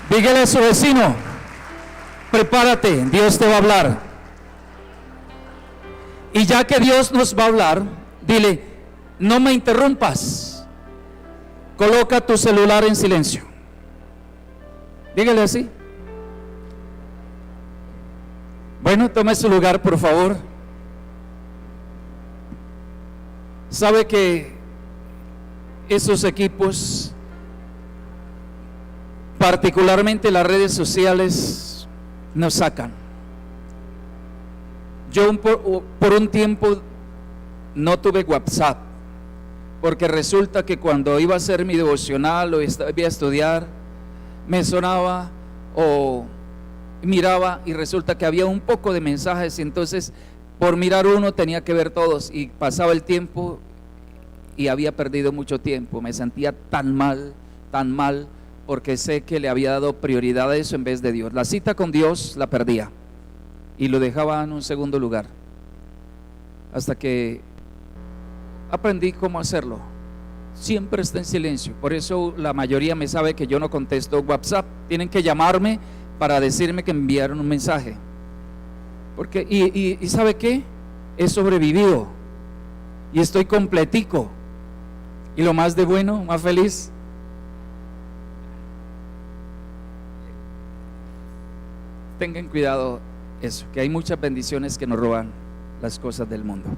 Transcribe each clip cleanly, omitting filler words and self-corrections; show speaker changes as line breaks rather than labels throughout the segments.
Dígale a su vecino, prepárate, Dios te va a hablar. Y ya que Dios nos va a hablar, dile, no me interrumpas, coloca tu celular en silencio. Dígale así. Bueno, tome su lugar, por favor. Sabe que esos equipos, particularmente las redes sociales, nos sacan. Yo por un tiempo no tuve WhatsApp, porque resulta que cuando iba a hacer mi devocional o iba a estudiar, me sonaba o miraba y resulta que había un poco de mensajes, y entonces por mirar uno tenía que ver todos y pasaba el tiempo y había perdido mucho tiempo. Me sentía tan mal, porque sé que le había dado prioridad a eso en vez de Dios. La cita con Dios la perdía y lo dejaba en un segundo lugar, hasta que aprendí cómo hacerlo. Siempre está en silencio. Por eso la mayoría me sabe que yo no contesto WhatsApp. Tienen que llamarme para decirme que enviaron un mensaje, porque y ¿sabe qué? He sobrevivido y estoy completico, y lo más de bueno, más feliz. Tengan cuidado eso, que hay muchas bendiciones que nos roban las cosas del mundo.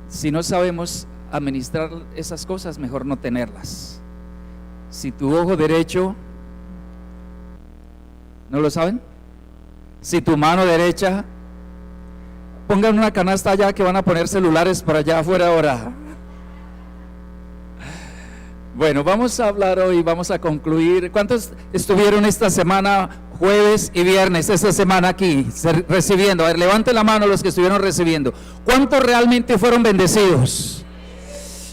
Si no sabemos administrar esas cosas, mejor no tenerlas. Si tu ojo derecho, ¿no lo saben? Si tu mano derecha, pongan una canasta allá que van a poner celulares por allá afuera ahora. Bueno, vamos a hablar hoy, vamos a concluir. ¿Cuántos estuvieron esta semana, jueves y viernes, esta semana aquí recibiendo? A ver, levante la mano los que estuvieron recibiendo. ¿Cuántos realmente fueron bendecidos?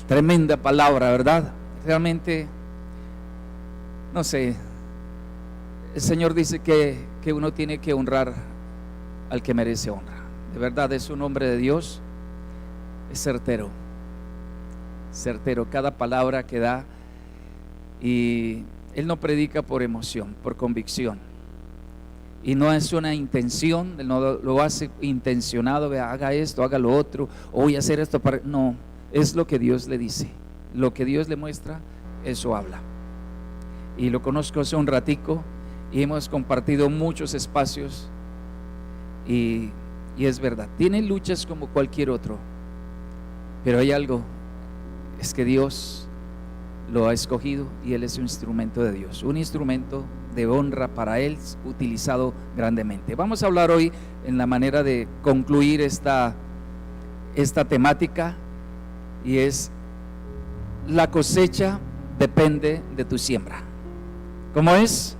Tremenda palabra, ¿verdad? Realmente, no sé, el Señor dice que uno tiene que honrar al que merece honra. De verdad, es un hombre de Dios, es certero, cada palabra que da, y Él no predica por emoción, por convicción, y no es una intención, Él no lo hace intencionado, vea, haga esto, haga lo otro, o voy a hacer esto para... No, es lo que Dios le dice, lo que Dios le muestra, eso habla. Y lo conozco hace un ratico y hemos compartido muchos espacios, y es verdad, tiene luchas como cualquier otro, pero hay algo, es que Dios lo ha escogido y Él es un instrumento de Dios, un instrumento de honra para Él, utilizado grandemente. Vamos a hablar hoy en la manera de concluir esta temática, y es: la cosecha depende de tu siembra. ¿Cómo es?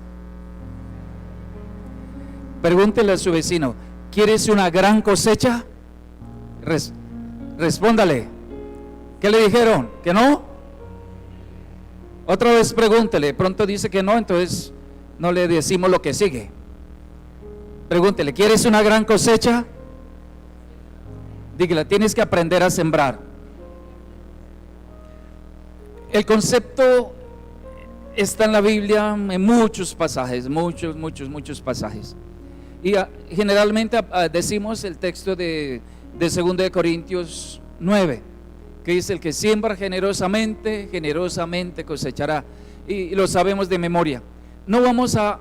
Pregúntele a su vecino, ¿quieres una gran cosecha? Respóndale. ¿Qué le dijeron? ¿Que no? Otra vez pregúntele. Pronto dice que no, entonces no le decimos lo que sigue. Pregúntele, ¿quieres una gran cosecha? Dígale, tienes que aprender a sembrar. El concepto está en la Biblia en muchos pasajes, muchos pasajes. Y generalmente decimos el texto de 2 de Corintios 9, que dice: el que siembra generosamente, generosamente cosechará. Y lo sabemos de memoria. No vamos a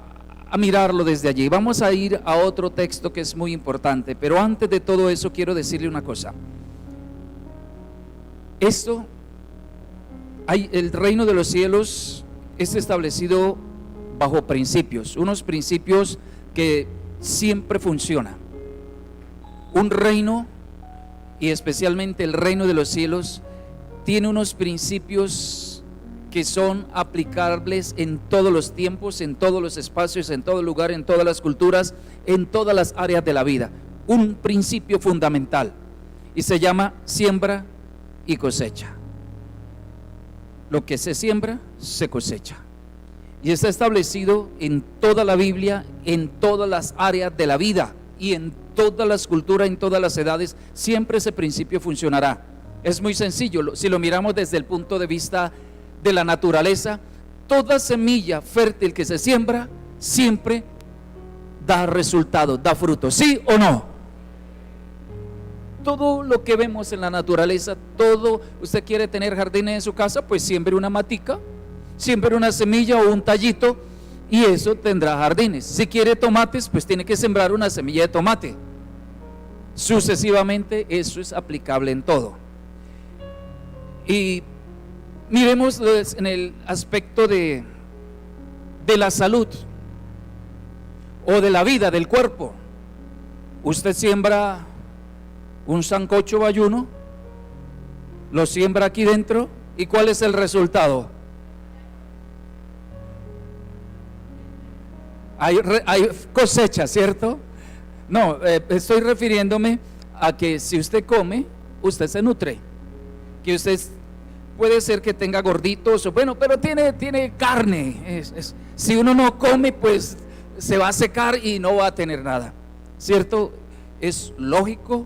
mirarlo desde allí, vamos a ir a otro texto que es muy importante. Pero antes de todo eso quiero decirle una cosa. El reino de los cielos es establecido bajo principios, unos principios que siempre funcionan. Un reino, y especialmente el reino de los cielos, tiene unos principios que son aplicables en todos los tiempos, en todos los espacios, en todo lugar, en todas las culturas, en todas las áreas de la vida. Un principio fundamental, y se llama siembra y cosecha. Lo que se siembra, se cosecha. Y está establecido en toda la Biblia, en todas las áreas de la vida y en todas las culturas, en todas las edades. Siempre ese principio funcionará. Es muy sencillo. Si lo miramos desde el punto de vista de la naturaleza, toda semilla fértil que se siembra siempre da resultado, da fruto, ¿sí o no? Todo lo que vemos en la naturaleza, todo, usted quiere tener jardines en su casa, pues siembre una matica, siembre una semilla o un tallito y eso tendrá jardines. Si quiere tomates, pues tiene que sembrar una semilla de tomate. Sucesivamente, eso es aplicable en todo. Y miremos en el aspecto de la salud o de la vida del cuerpo. Usted siembra un sancocho bayuno, lo siembra aquí dentro, ¿y cuál es el resultado? Hay cosecha, ¿cierto? No, estoy refiriéndome a que si usted come, usted se nutre, que usted puede ser que tenga gorditos, o bueno, pero tiene carne. Si uno no come, pues se va a secar y no va a tener nada, ¿cierto? Es lógico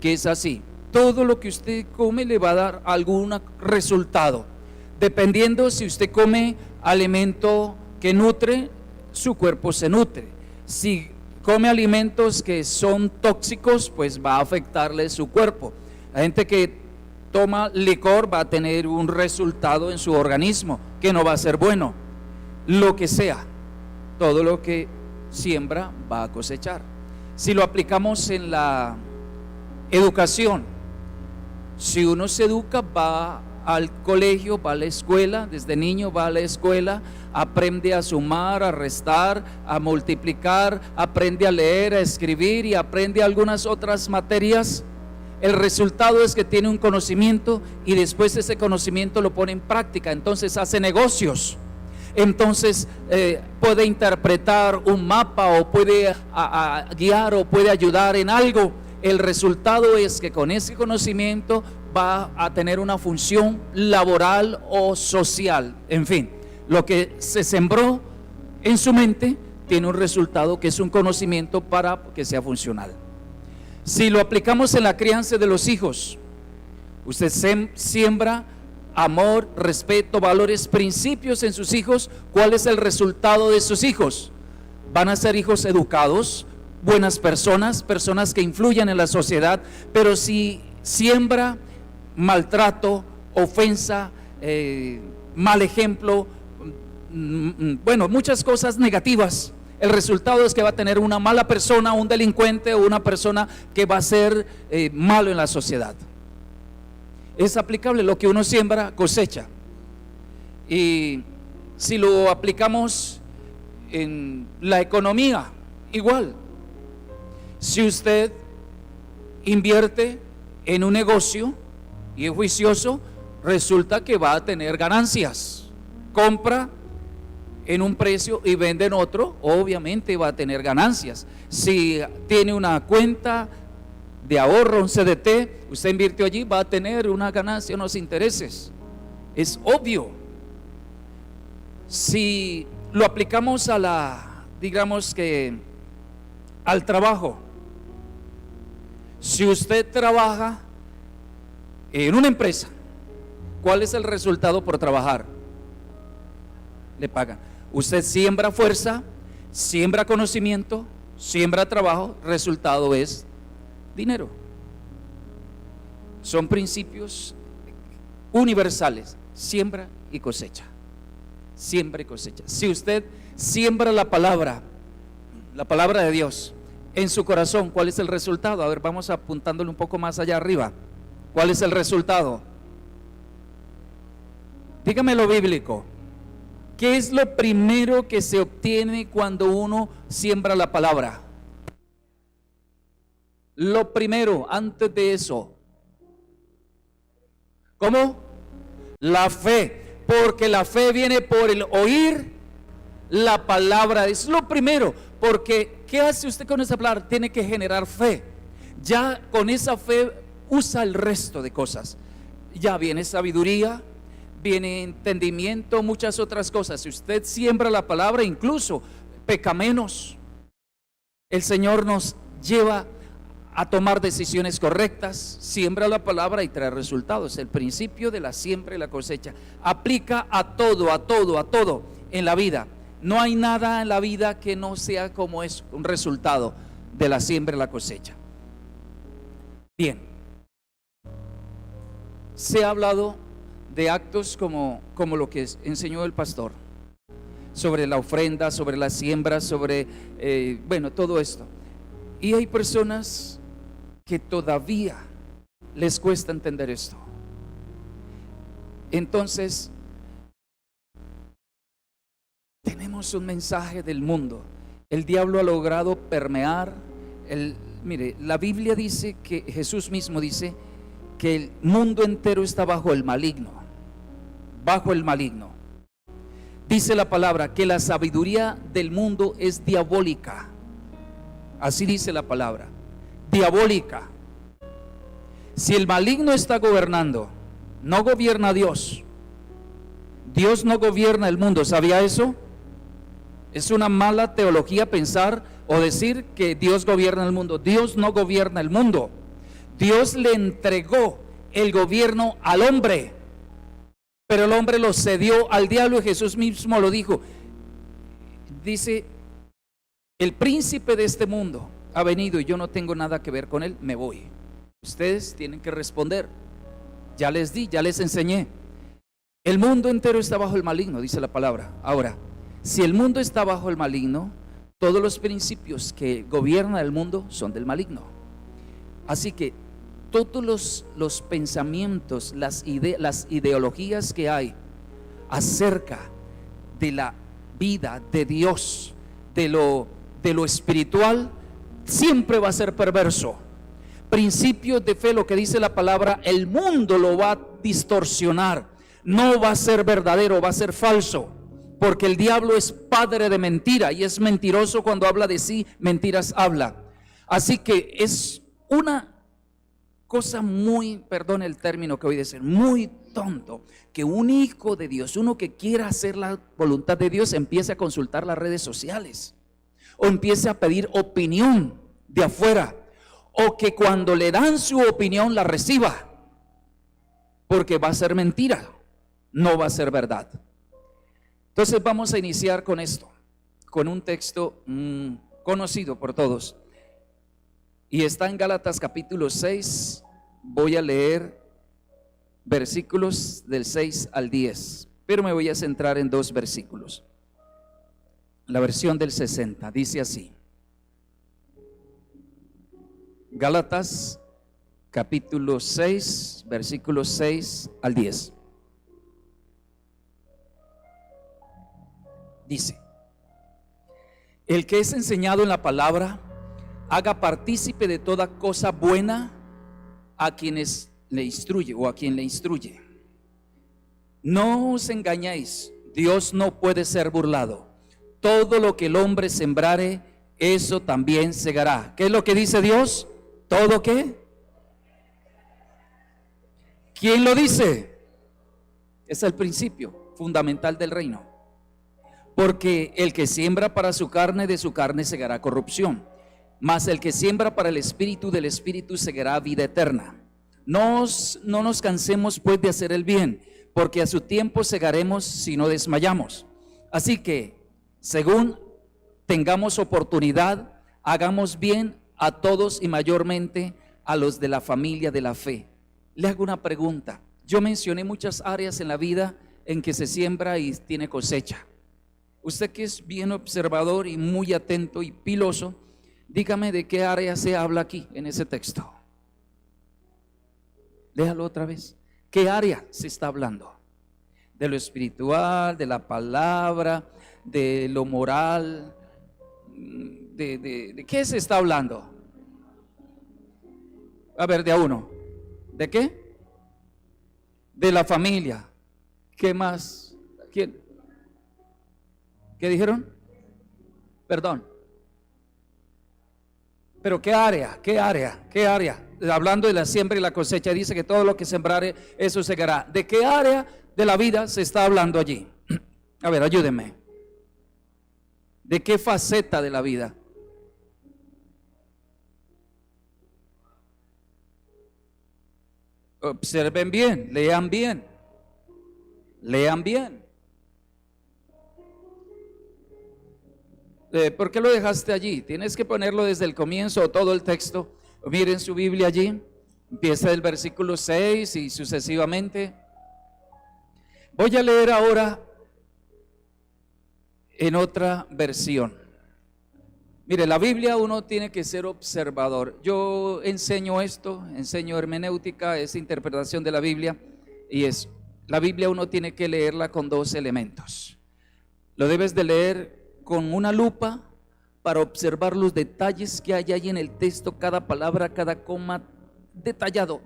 que es así. Todo lo que usted come le va a dar algún resultado, dependiendo si usted come alimento que nutre, su cuerpo se nutre. Si come alimentos que son tóxicos, pues va a afectarle su cuerpo. La gente que toma licor va a tener un resultado en su organismo que no va a ser bueno. Lo que sea, todo lo que siembra va a cosechar. Si lo aplicamos en la educación, si uno se educa, va al colegio, va a la escuela, desde niño va a la escuela, aprende a sumar, a restar, a multiplicar, aprende a leer, a escribir y aprende algunas otras materias. El resultado es que tiene un conocimiento y después ese conocimiento lo pone en práctica, entonces hace negocios. Entonces puede interpretar un mapa o puede guiar o puede ayudar en algo. El resultado es que con ese conocimiento va a tener una función laboral o social. En fin, lo que se sembró en su mente tiene un resultado que es un conocimiento para que sea funcional. Si lo aplicamos en la crianza de los hijos, usted siembra amor, respeto, valores, principios en sus hijos. ¿Cuál es el resultado de sus hijos? Van a ser hijos educados, buenas personas, personas que influyan en la sociedad. Pero si siembra maltrato, ofensa, mal ejemplo, bueno, muchas cosas negativas, el resultado es que va a tener una mala persona, un delincuente o una persona que va a ser malo en la sociedad. Es aplicable, lo que uno siembra, cosecha. Y si lo aplicamos en la economía, igual. Si usted invierte en un negocio y es juicioso, resulta que va a tener ganancias. Compra en un precio y vende en otro, obviamente va a tener ganancias. Si tiene una cuenta de ahorro, un CDT, usted invirtió allí, va a tener una ganancia, unos intereses. Es obvio. Si lo aplicamos digamos que al trabajo, si usted trabaja en una empresa, ¿cuál es el resultado por trabajar? Le pagan. Usted siembra fuerza, siembra conocimiento, siembra trabajo, resultado es dinero. Son principios universales: siembra y cosecha. Siembra y cosecha. Si usted siembra la palabra de Dios en su corazón, ¿cuál es el resultado? A ver, vamos apuntándole un poco más allá arriba. ¿Cuál es el resultado? Dígame lo bíblico. ¿Qué es lo primero que se obtiene cuando uno siembra la palabra? Lo primero, antes de eso. ¿Cómo? La fe. Porque la fe viene por el oír la palabra. Es lo primero. Porque ¿qué hace usted con esa palabra? Tiene que generar fe. Ya con esa fe usa el resto de cosas. Ya viene sabiduría, viene entendimiento, muchas otras cosas. Si usted siembra la palabra, incluso peca menos. El Señor nos lleva a tomar decisiones correctas. Siembra la palabra y trae resultados. El principio de la siembra y la cosecha aplica a todo en la vida. No hay nada en la vida que no sea como es un resultado de la siembra y la cosecha. Bien, se ha hablado de actos como lo que enseñó el pastor, sobre la ofrenda, sobre la siembra, sobre, bueno, todo esto. Y hay personas que todavía les cuesta entender esto. Entonces, tenemos un mensaje del mundo. El diablo ha logrado permear. Mire, la Biblia dice que Jesús mismo dice que el mundo entero está bajo el maligno. Bajo el maligno. Dice la palabra que la sabiduría del mundo es diabólica. Así dice la palabra. Diabólica. Si el maligno está gobernando, no gobierna Dios. Dios no gobierna el mundo. ¿Sabía eso? Es una mala teología pensar o decir que Dios gobierna el mundo. Dios no gobierna el mundo. Dios le entregó el gobierno al hombre, pero el hombre lo cedió al diablo, y Jesús mismo lo dijo. Dice: el príncipe de este mundo ha venido y yo no tengo nada que ver con él, me voy. Ustedes tienen que responder. Ya les di, ya les enseñé. El mundo entero está bajo el maligno, dice la palabra. Ahora, si el mundo está bajo el maligno, todos los principios que gobiernan el mundo son del maligno. Así que todos los pensamientos, las ideologías que hay acerca de la vida de Dios, de lo espiritual, siempre va a ser perverso. Principios de fe, lo que dice la palabra, el mundo lo va a distorsionar. No va a ser verdadero, va a ser falso, porque el diablo es padre de mentira y es mentiroso. Cuando habla de sí, mentiras habla. Así que es una cosa muy, perdón el término que voy a decir, muy tonto, que un hijo de Dios, uno que quiera hacer la voluntad de Dios, empiece a consultar las redes sociales, o empiece a pedir opinión de afuera, o que cuando le dan su opinión la reciba, porque va a ser mentira, no va a ser verdad. Entonces vamos a iniciar con esto, con un texto conocido por todos, y está en Gálatas capítulo 6. Voy a leer versículos del 6 al 10, pero me voy a centrar en dos versículos. La versión del 60 dice así: Gálatas capítulo 6, versículos 6 al 10. Dice: el que es enseñado en la palabra, haga partícipe de toda cosa buena a quienes le instruye o a quien le instruye. No os engañéis, Dios no puede ser burlado. Todo lo que el hombre sembrare, eso también segará. ¿Qué es lo que dice Dios? ¿Todo qué? ¿Quién lo dice? Es el principio fundamental del reino. Porque el que siembra para su carne, de su carne segará corrupción. Mas el que siembra para el espíritu, del espíritu segará vida eterna. No nos cansemos pues de hacer el bien, porque a su tiempo segaremos si no desmayamos. Así que, según tengamos oportunidad, hagamos bien a todos y mayormente a los de la familia de la fe. Le hago una pregunta. Yo mencioné muchas áreas en la vida en que se siembra y tiene cosecha. Usted, que es bien observador y muy atento y piloso, dígame de qué área se habla aquí en ese texto. Léalo otra vez. ¿Qué área se está hablando? De lo espiritual, de la palabra, de lo moral, de qué se está hablando. A ver, de a uno. ¿De qué? De la familia. ¿Qué más? ¿Quién? ¿Qué dijeron? Perdón. Pero ¿qué área? ¿Qué área? ¿Qué área? Hablando de la siembra y la cosecha, dice que todo lo que sembrare, eso segará. ¿De qué área de la vida se está hablando allí? A ver, ayúdenme. ¿De qué faceta de la vida? Observen bien, lean bien. Lean bien. ¿Por qué lo dejaste allí? Tienes que ponerlo desde el comienzo o todo el texto. Miren su Biblia allí, empieza del versículo 6 y sucesivamente. Voy a leer ahora en otra versión. Mire, la Biblia uno tiene que ser observador. Yo enseño esto, enseño hermenéutica, es interpretación de la Biblia, y es, la Biblia uno tiene que leerla con dos elementos. Lo debes de leer con una lupa para observar los detalles que hay ahí en el texto, cada palabra, cada coma detallado,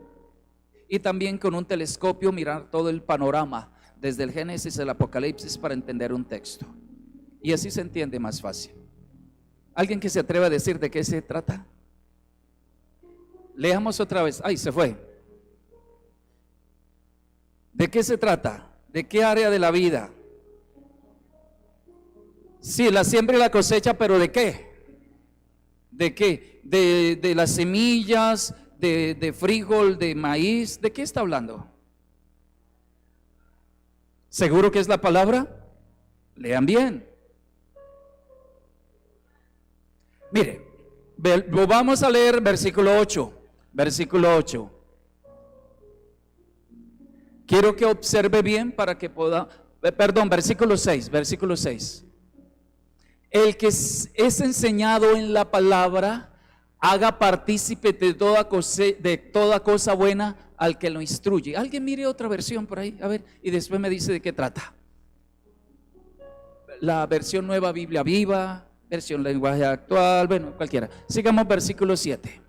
y también con un telescopio mirar todo el panorama desde el Génesis al Apocalipsis para entender un texto, y así se entiende más fácil. ¿Alguien que se atreva a decir de qué se trata? Leamos otra vez. Ay, se fue. ¿De qué se trata? ¿De qué área de la vida? Sí, la siembra y la cosecha, pero ¿de qué? ¿De qué? ¿De las semillas, de frijol, de maíz? ¿De qué está hablando? ¿Seguro que es la palabra? Lean bien. Mire, vamos a leer versículo 8. Versículo 8. Quiero que observe bien para que pueda, versículo 6, versículo 6. El que es enseñado en la palabra, haga partícipe de toda cosa buena al que lo instruye. Alguien mire otra versión por ahí, a ver, y después me dice de qué trata. La versión Nueva Biblia Viva, versión lenguaje actual, bueno, cualquiera. Sigamos versículo 7.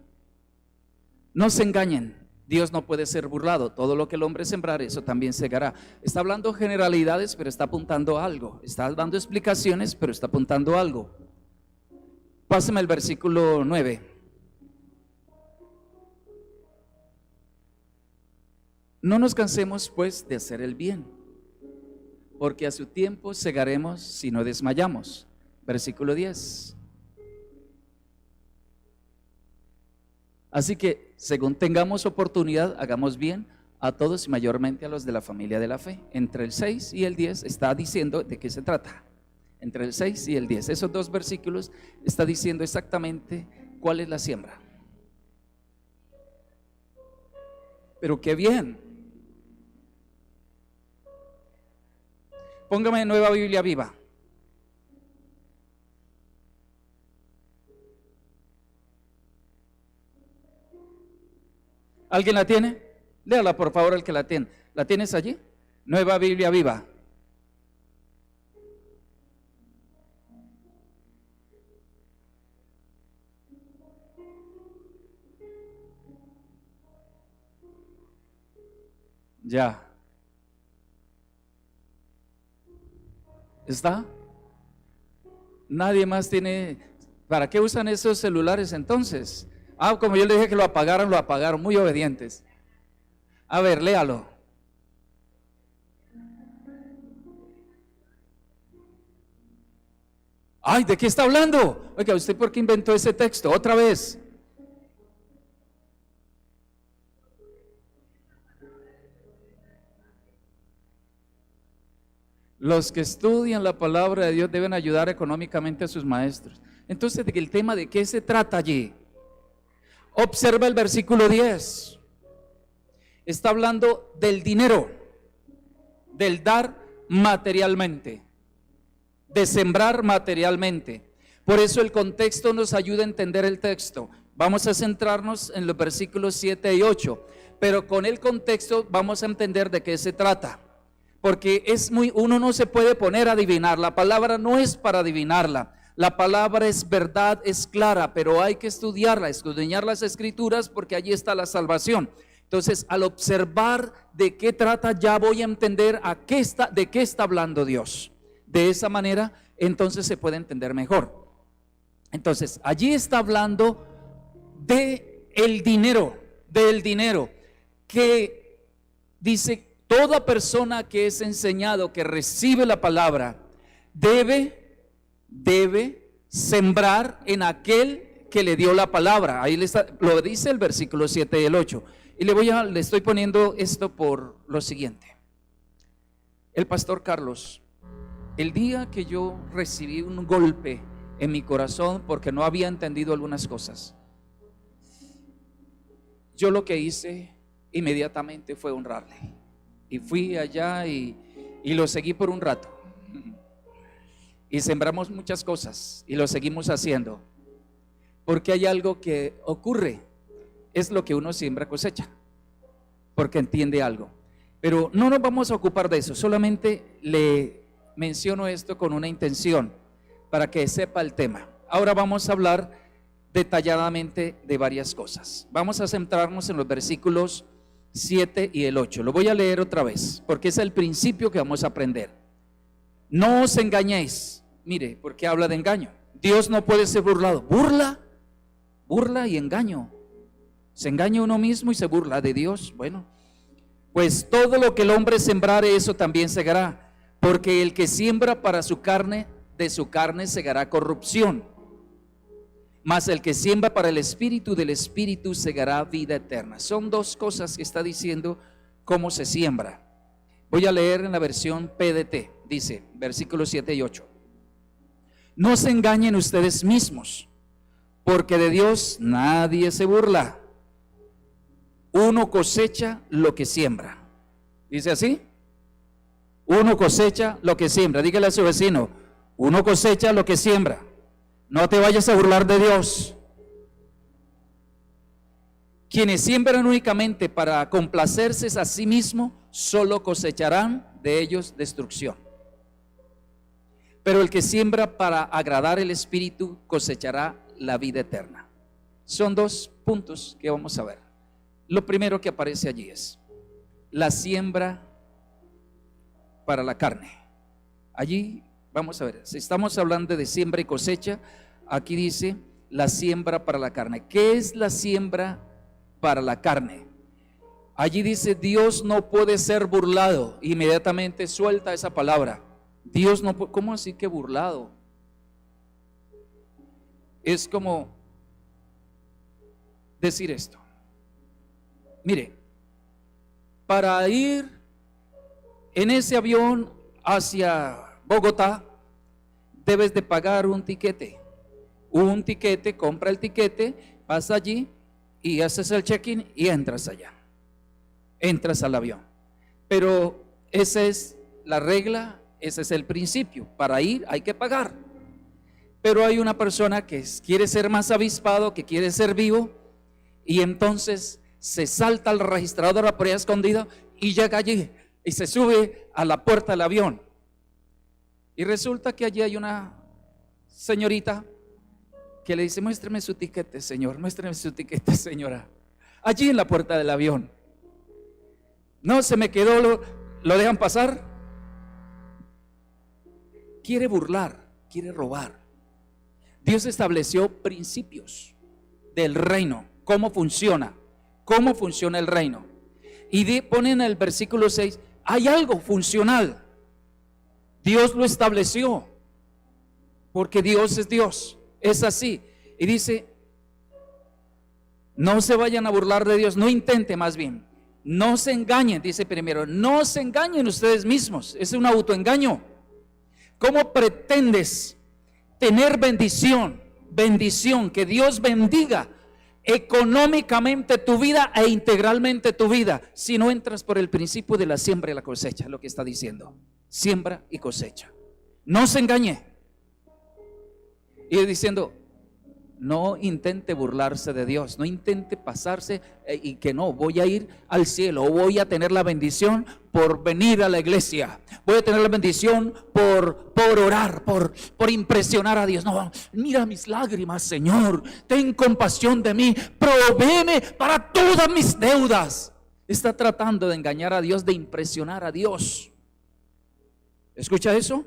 No se engañen, Dios no puede ser burlado. Todo lo que el hombre sembrar, eso también segará. Está hablando generalidades, pero está apuntando a algo. Está dando explicaciones, pero está apuntando a algo. Pásame el versículo 9. No nos cansemos pues de hacer el bien, porque a su tiempo segaremos si no desmayamos. Versículo 10. Así que, según tengamos oportunidad, hagamos bien a todos y mayormente a los de la familia de la fe. Entre el 6 y el 10 está diciendo de qué se trata. Entre el 6 y el 10, esos dos versículos está diciendo exactamente cuál es la siembra. Pero qué bien. Póngame Nueva Biblia Viva. ¿Alguien la tiene? Léala por favor el que la tiene. ¿La tienes allí? Nueva Biblia Viva. Ya. ¿Está? Nadie más tiene. ¿Para qué usan esos celulares entonces? Ah, como yo le dije que lo apagaron, muy obedientes. A ver, léalo. Ay, ¿de qué está hablando? Oiga, ¿usted por qué inventó ese texto? Otra vez. Los que estudian la palabra de Dios deben ayudar económicamente a sus maestros. Entonces, el tema de qué se trata allí. Observa el versículo 10. Está hablando del dinero, del dar materialmente, de sembrar materialmente. Por eso el contexto nos ayuda a entender el texto. Vamos a centrarnos en los versículos 7 y 8, pero con el contexto vamos a entender de qué se trata. Porque uno no se puede poner a adivinar. La palabra no es para adivinarla. La palabra es verdad, es clara, pero hay que estudiarla, escudriñar las escrituras, porque allí está la salvación. Entonces, al observar de qué trata, ya voy a entender de qué está hablando Dios. De esa manera, entonces se puede entender mejor. Entonces, allí está hablando del dinero, que dice, toda persona que es enseñado, que recibe la palabra, debe sembrar en aquel que le dio la palabra. Ahí lo dice el versículo 7 y el 8. Y le estoy poniendo esto por lo siguiente. El pastor Carlos, el día que yo recibí un golpe en mi corazón porque no había entendido algunas cosas. Yo lo que hice inmediatamente fue honrarle. Y fui allá y lo seguí por un rato. Y sembramos muchas cosas y lo seguimos haciendo. Porque hay algo que ocurre, es lo que uno siembra cosecha. Porque entiende algo. Pero no nos vamos a ocupar de eso, solamente le menciono esto con una intención para que sepa el tema. Ahora vamos a hablar detalladamente de varias cosas. Vamos a centrarnos en los versículos 7 y el 8. Lo voy a leer otra vez, porque es el principio que vamos a aprender. No os engañéis. Mire, porque habla de engaño. Dios no puede ser burlado. Burla y engaño. Se engaña uno mismo y se burla de Dios. Bueno, pues todo lo que el hombre sembrare, eso también segará. Porque el que siembra para su carne, de su carne segará corrupción. Mas el que siembra para el espíritu, del espíritu segará vida eterna. Son dos cosas que está diciendo cómo se siembra. Voy a leer en la versión PDT. Dice, versículos 7 y 8. No se engañen ustedes mismos, porque de Dios nadie se burla. Uno cosecha lo que siembra. ¿Dice así? Uno cosecha lo que siembra. Dígale a su vecino, uno cosecha lo que siembra. No te vayas a burlar de Dios. Quienes siembran únicamente para complacerse a sí mismo, solo cosecharán de ellos destrucción. Pero el que siembra para agradar el Espíritu, cosechará la vida eterna. Son dos puntos que vamos a ver. Lo primero que aparece allí es la siembra para la carne. Allí vamos a ver, si estamos hablando de siembra y cosecha, aquí dice la siembra para la carne. ¿Qué es la siembra para la carne? Allí dice Dios no puede ser burlado. Inmediatamente suelta esa palabra. Dios no puede. ¿Cómo así que burlado? Es como decir esto. Mire, para ir en ese avión hacia Bogotá, debes de pagar un tiquete. Un tiquete, compra el tiquete, vas allí y haces el check-in y entras allá. Entras al avión. Pero esa es la regla, ese es el principio. Para ir hay que pagar. Pero hay una persona que quiere ser más avispado, que quiere ser vivo, y entonces se salta al registrador por ahí escondido y llega allí y se sube a la puerta del avión. Y resulta que allí hay una señorita que le dice, muéstreme su tiquete, señor, muéstreme su tiquete, señora. Allí en la puerta del avión. No, se me quedó, lo dejan pasar. Quiere burlar, quiere robar. Dios estableció principios del reino, cómo funciona el reino. Y pone en el versículo 6, hay algo funcional. Dios lo estableció, porque Dios es Dios, es así. Y dice, no se vayan a burlar de Dios, no intente más bien, no se engañen, dice primero, no se engañen ustedes mismos, es un autoengaño. ¿Cómo pretendes tener bendición, que Dios bendiga económicamente tu vida e integralmente tu vida si no entras por el principio de la siembra y la cosecha? Lo que está diciendo, siembra y cosecha. No se engañe. Y diciendo, no intente burlarse de Dios, no intente pasarse y que no, voy a ir al cielo, o voy a tener la bendición por venir a la iglesia, voy a tener la bendición por orar, por impresionar a Dios. No, mira mis lágrimas, Señor, ten compasión de mí, provéeme para todas mis deudas. Está tratando de engañar a Dios, de impresionar a Dios. ¿Escucha eso?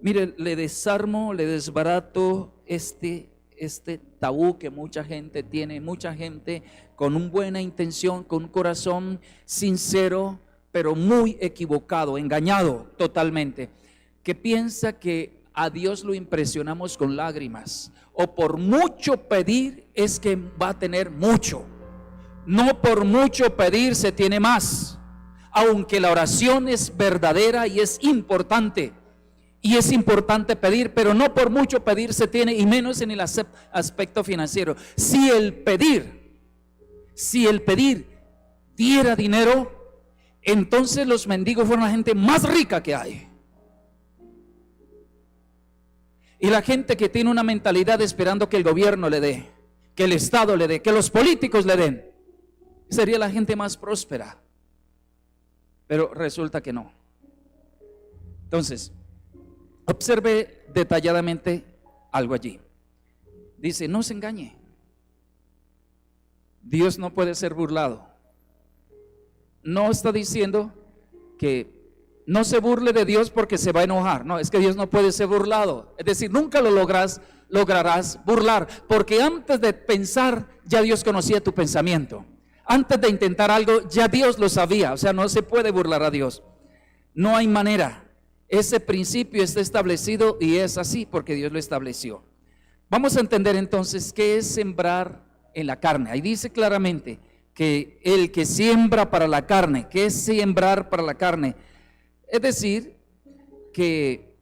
Mire, le desarmo, le desbarato este tabú que mucha gente tiene, mucha gente con una buena intención, con un corazón sincero, pero muy equivocado, engañado totalmente, que piensa que a Dios lo impresionamos con lágrimas, o por mucho pedir es que va a tener mucho. No por mucho pedir se tiene más, aunque la oración es verdadera y es importante. Y es importante pedir, pero no por mucho pedir se tiene, y menos en el aspecto financiero. Si el pedir diera dinero, entonces los mendigos fueron la gente más rica que hay. Y la gente que tiene una mentalidad esperando que el gobierno le dé, que el Estado le dé, que los políticos le den, sería la gente más próspera. Pero resulta que no. Entonces, observe detalladamente algo allí. Dice, no se engañe. Dios no puede ser burlado. No está diciendo que no se burle de Dios porque se va a enojar. No, es que Dios no puede ser burlado. Es decir, nunca lo lograrás burlar, porque antes de pensar ya Dios conocía tu pensamiento. Antes de intentar algo ya Dios lo sabía. O sea, no se puede burlar a Dios. No hay manera. Ese principio está establecido y es así porque Dios lo estableció. Vamos a entender entonces qué es sembrar en la carne. Ahí dice claramente que el que siembra para la carne, ¿qué es sembrar para la carne? Es decir, que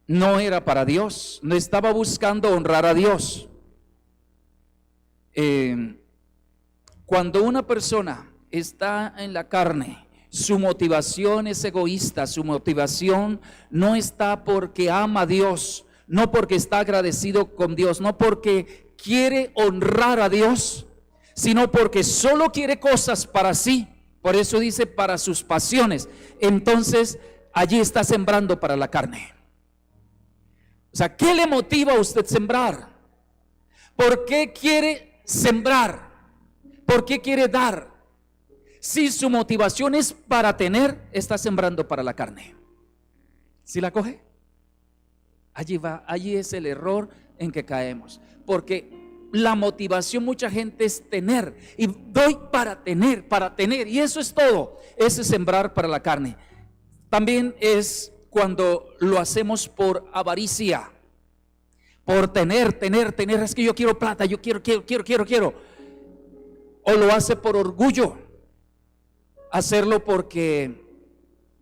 no era para Dios, no estaba buscando honrar a Dios. Cuando una persona está en la carne, su motivación es egoísta, su motivación no está porque ama a Dios, no porque está agradecido con Dios, no porque quiere honrar a Dios, sino porque solo quiere cosas para sí. Por eso dice para sus pasiones. Entonces allí está sembrando para la carne. O sea, ¿qué le motiva a usted sembrar? ¿Por qué quiere sembrar? ¿Por qué quiere dar? Si su motivación es para tener, está sembrando para la carne. ¿Sí la coge? Allí va, allí es el error en que caemos. Porque la motivación mucha gente es tener, y doy para tener, y eso es todo. Ese es sembrar para la carne. También es cuando lo hacemos por avaricia, por tener, es que yo quiero plata, yo quiero. O lo hace por orgullo, hacerlo porque,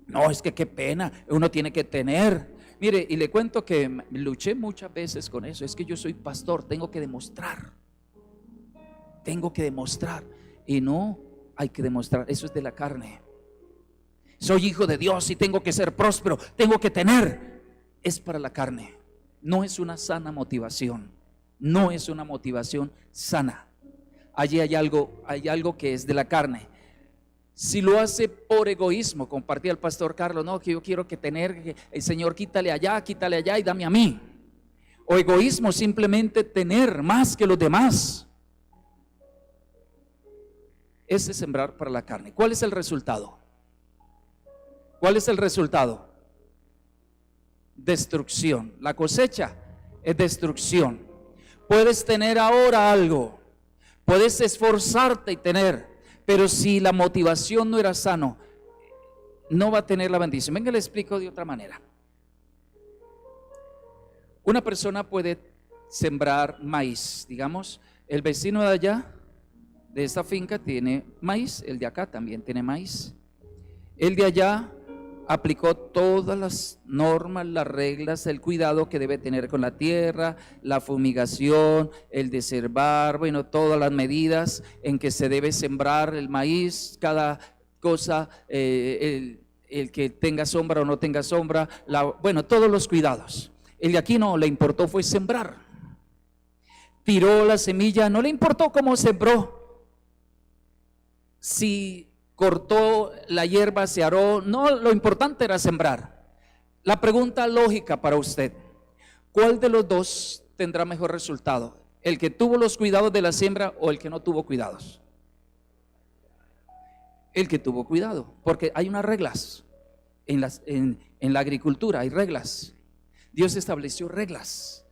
no, es que qué pena, uno tiene que tener. Mire, y le cuento que luché muchas veces con eso. Es que yo soy pastor, tengo que demostrar. Y no hay que demostrar, eso es de la carne. Soy hijo de Dios y tengo que ser próspero, tengo que tener. Es para la carne. No es una sana motivación. No es una motivación sana. Allí hay algo que es de la carne. Si lo hace por egoísmo, compartía el pastor Carlos, no, que yo quiero que tener, que el Señor quítale allá y dame a mí. O egoísmo, simplemente tener más que los demás. Ese es sembrar para la carne. ¿Cuál es el resultado? Destrucción. La cosecha es destrucción. Puedes tener ahora algo, puedes esforzarte y tener, pero si la motivación no era sano, no va a tener la bendición. Venga, le explico de otra manera. Una persona puede sembrar maíz. Digamos, el vecino de allá, de esta finca, tiene maíz. El de acá también tiene maíz. El de allá aplicó todas las normas, las reglas, el cuidado que debe tener con la tierra, la fumigación, el desherbar, bueno, todas las medidas en que se debe sembrar el maíz, cada cosa, el que tenga sombra o no tenga sombra, bueno, todos los cuidados. El de aquí no, le importó fue sembrar. Tiró la semilla, no le importó cómo sembró. Si cortó la hierba, se aró, no, lo importante era sembrar. La pregunta lógica para usted: ¿cuál de los dos tendrá mejor resultado? ¿El que tuvo los cuidados de la siembra o el que no tuvo cuidados? El que tuvo cuidado, porque hay unas reglas en la agricultura, hay reglas. Dios estableció reglas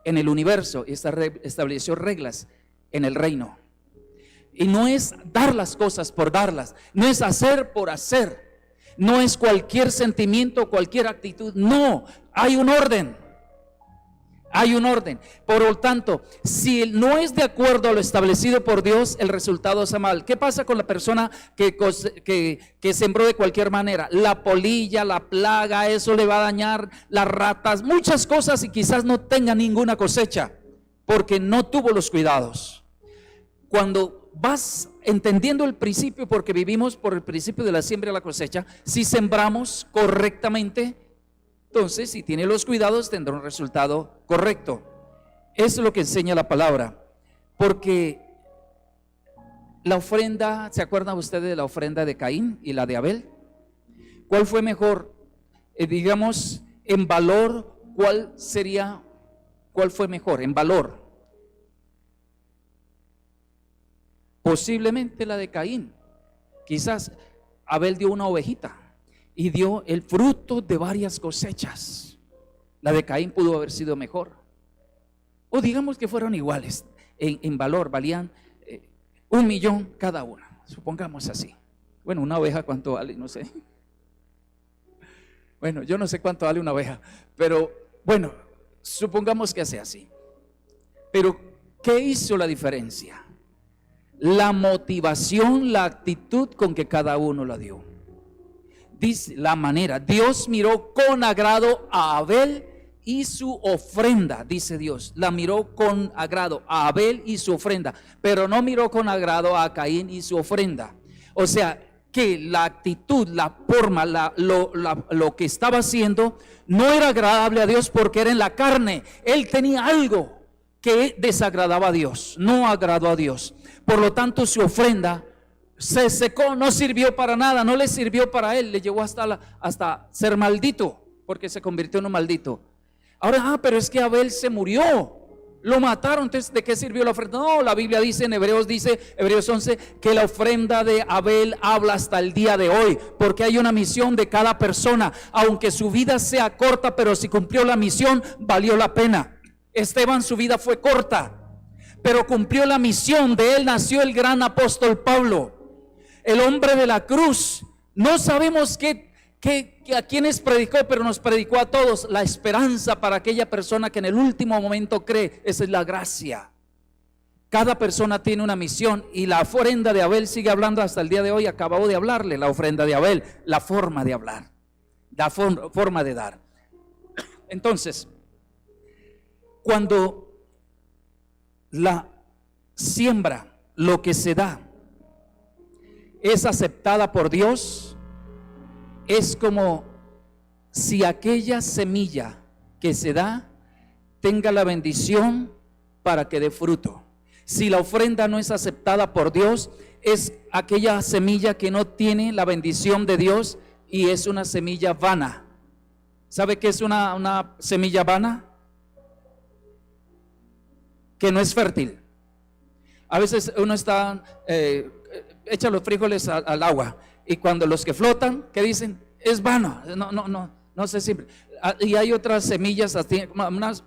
en el universo y estableció reglas en el reino. Y no es dar las cosas por darlas, no es hacer por hacer, no es cualquier sentimiento, cualquier actitud, no, hay un orden. Hay un orden. Por lo tanto, si no es de acuerdo a lo establecido por Dios, el resultado es mal. ¿Qué pasa con la persona que sembró de cualquier manera? La polilla, la plaga, eso le va a dañar, las ratas, muchas cosas, y quizás no tenga ninguna cosecha porque no tuvo los cuidados. Cuando vas entendiendo el principio, porque vivimos por el principio de la siembra y la cosecha, si sembramos correctamente, entonces, si tiene los cuidados, tendrá un resultado correcto. Eso es lo que enseña la palabra. Porque la ofrenda, ¿se acuerdan ustedes de la ofrenda de Caín y la de Abel? ¿Cuál fue mejor? Digamos, en valor, ¿cuál fue mejor? En valor. Posiblemente la de Caín. Quizás Abel dio una ovejita y dio el fruto de varias cosechas. La de Caín pudo haber sido mejor. O digamos que fueron iguales en valor, valían 1,000,000 cada una, supongamos así. Bueno, una oveja, ¿cuánto vale? No sé. Bueno, yo no sé cuánto vale una oveja, pero bueno, supongamos que sea así. Pero ¿qué hizo la diferencia? La motivación, la actitud con que cada uno la dio. Dice la manera, Dios miró con agrado a Abel y su ofrenda, dice Dios, la miró con agrado a Abel y su ofrenda, pero no miró con agrado a Caín y su ofrenda. O sea, que la actitud, la forma, lo que estaba haciendo no era agradable a Dios porque era en la carne. Él tenía algo que desagradaba a Dios, no agradó a Dios. Por lo tanto, su ofrenda se secó, no sirvió para nada, no le sirvió para él, le llevó hasta ser maldito, porque se convirtió en un maldito. Ahora, pero es que Abel se murió, lo mataron, entonces ¿de qué sirvió la ofrenda? No, la Biblia dice en Hebreos 11, que la ofrenda de Abel habla hasta el día de hoy, porque hay una misión de cada persona, aunque su vida sea corta, pero si cumplió la misión, valió la pena. Esteban, su vida fue corta, pero cumplió la misión. De él nació el gran apóstol Pablo, el hombre de la cruz. No sabemos a quiénes predicó, pero nos predicó a todos la esperanza para aquella persona que en el último momento cree. Esa es la gracia. Cada persona tiene una misión, y la ofrenda de Abel sigue hablando hasta el día de hoy. Acabo de hablarle la ofrenda de Abel, la forma de hablar, la forma de dar. Entonces, cuando la siembra, lo que se da, es aceptada por Dios, es como si aquella semilla que se da tenga la bendición para que dé fruto. Si la ofrenda no es aceptada por Dios, es aquella semilla que no tiene la bendición de Dios y es una semilla vana. ¿Sabe qué es una semilla vana? Que no es fértil. A veces uno está echa los frijoles al agua, y cuando los que flotan, ¿qué dicen? Es vano, no se siembra. Y hay otras semillas.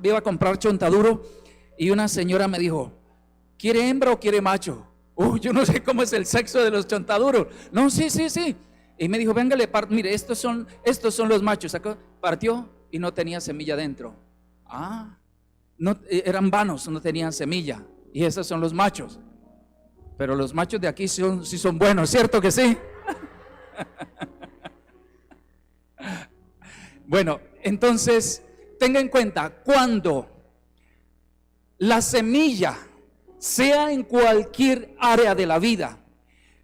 Iba a comprar chontaduro y una señora me dijo, ¿quiere hembra o quiere macho? Yo no sé cómo es el sexo de los chontaduros. No, sí. Y me dijo, véngale, mire, estos son los machos. Acá partió y no tenía semilla dentro. No, eran vanos, no tenían semilla. Y esos son los machos. Pero los machos de aquí sí son buenos, ¿cierto que sí? Bueno, entonces tenga en cuenta, cuando la semilla, sea en cualquier área de la vida,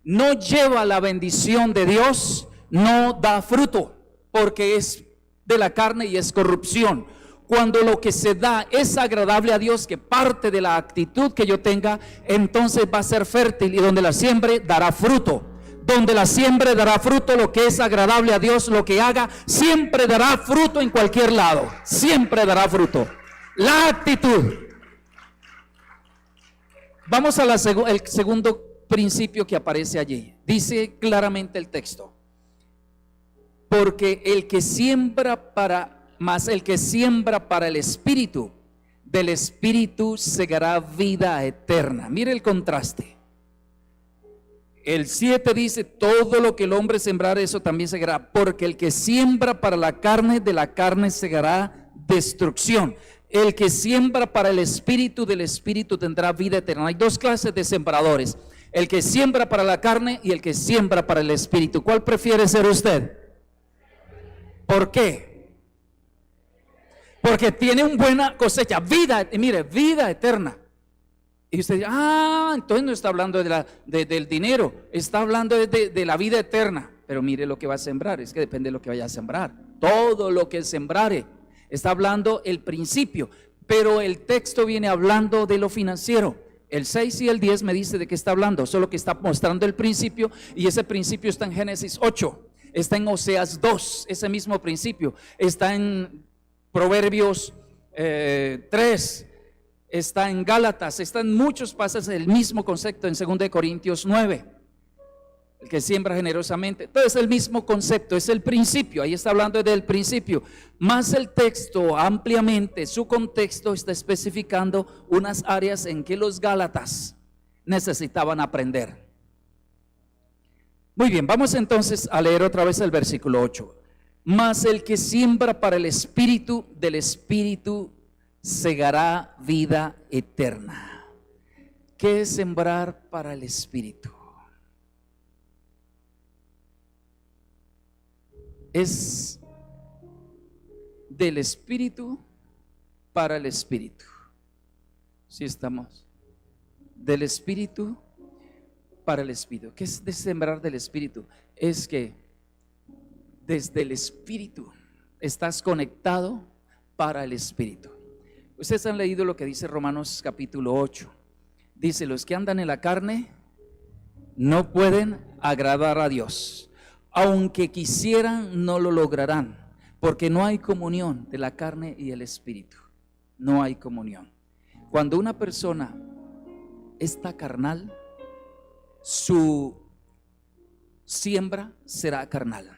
no lleva la bendición de Dios, no da fruto, porque es de la carne y es corrupción. Cuando lo que se da es agradable a Dios, que parte de la actitud que yo tenga, entonces va a ser fértil, y donde la siembre dará fruto. Donde la siembre dará fruto, lo que es agradable a Dios, lo que haga, siempre dará fruto en cualquier lado. Siempre dará fruto. La actitud. Vamos al segundo principio que aparece allí. Dice claramente el texto: porque el que siembra para el espíritu, del espíritu segará vida eterna. Mire el contraste. El 7 dice, todo lo que el hombre sembrare, eso también segará, porque el que siembra para la carne, de la carne segará destrucción. El que siembra para el espíritu, del espíritu tendrá vida eterna. Hay dos clases de sembradores: el que siembra para la carne y el que siembra para el espíritu. ¿Cuál prefiere ser usted? ¿Por qué? Porque tiene una buena cosecha, vida, mire, vida eterna. Y usted dice, entonces no está hablando del dinero, está hablando de la vida eterna. Pero mire lo que va a sembrar, es que depende de lo que vaya a sembrar. Todo lo que sembrare, está hablando el principio, pero el texto viene hablando de lo financiero. El 6 y el 10 me dice de qué está hablando, solo que está mostrando el principio, y ese principio está en Génesis 8, está en Oseas 2, ese mismo principio, está en Proverbios 3, está en Gálatas, está en muchos pasajes el mismo concepto, en 2 Corintios 9. El que siembra generosamente, todo es el mismo concepto, es el principio, ahí está hablando del principio. Más el texto ampliamente, su contexto está especificando unas áreas en que los gálatas necesitaban aprender. Muy bien, vamos entonces a leer otra vez el versículo 8. Mas el que siembra para el espíritu, del espíritu segará vida eterna. ¿Qué es sembrar para el espíritu? Es del espíritu para el espíritu. ¿Sí estamos? Del espíritu para el espíritu. ¿Qué es de sembrar del espíritu? Es que desde el espíritu estás conectado para el espíritu. Ustedes han leído lo que dice Romanos capítulo 8. Dice: los que andan en la carne no pueden agradar a Dios. Aunque quisieran, no lo lograrán, porque no hay comunión de la carne y el espíritu. No hay comunión. Cuando una persona está carnal, su siembra será carnal.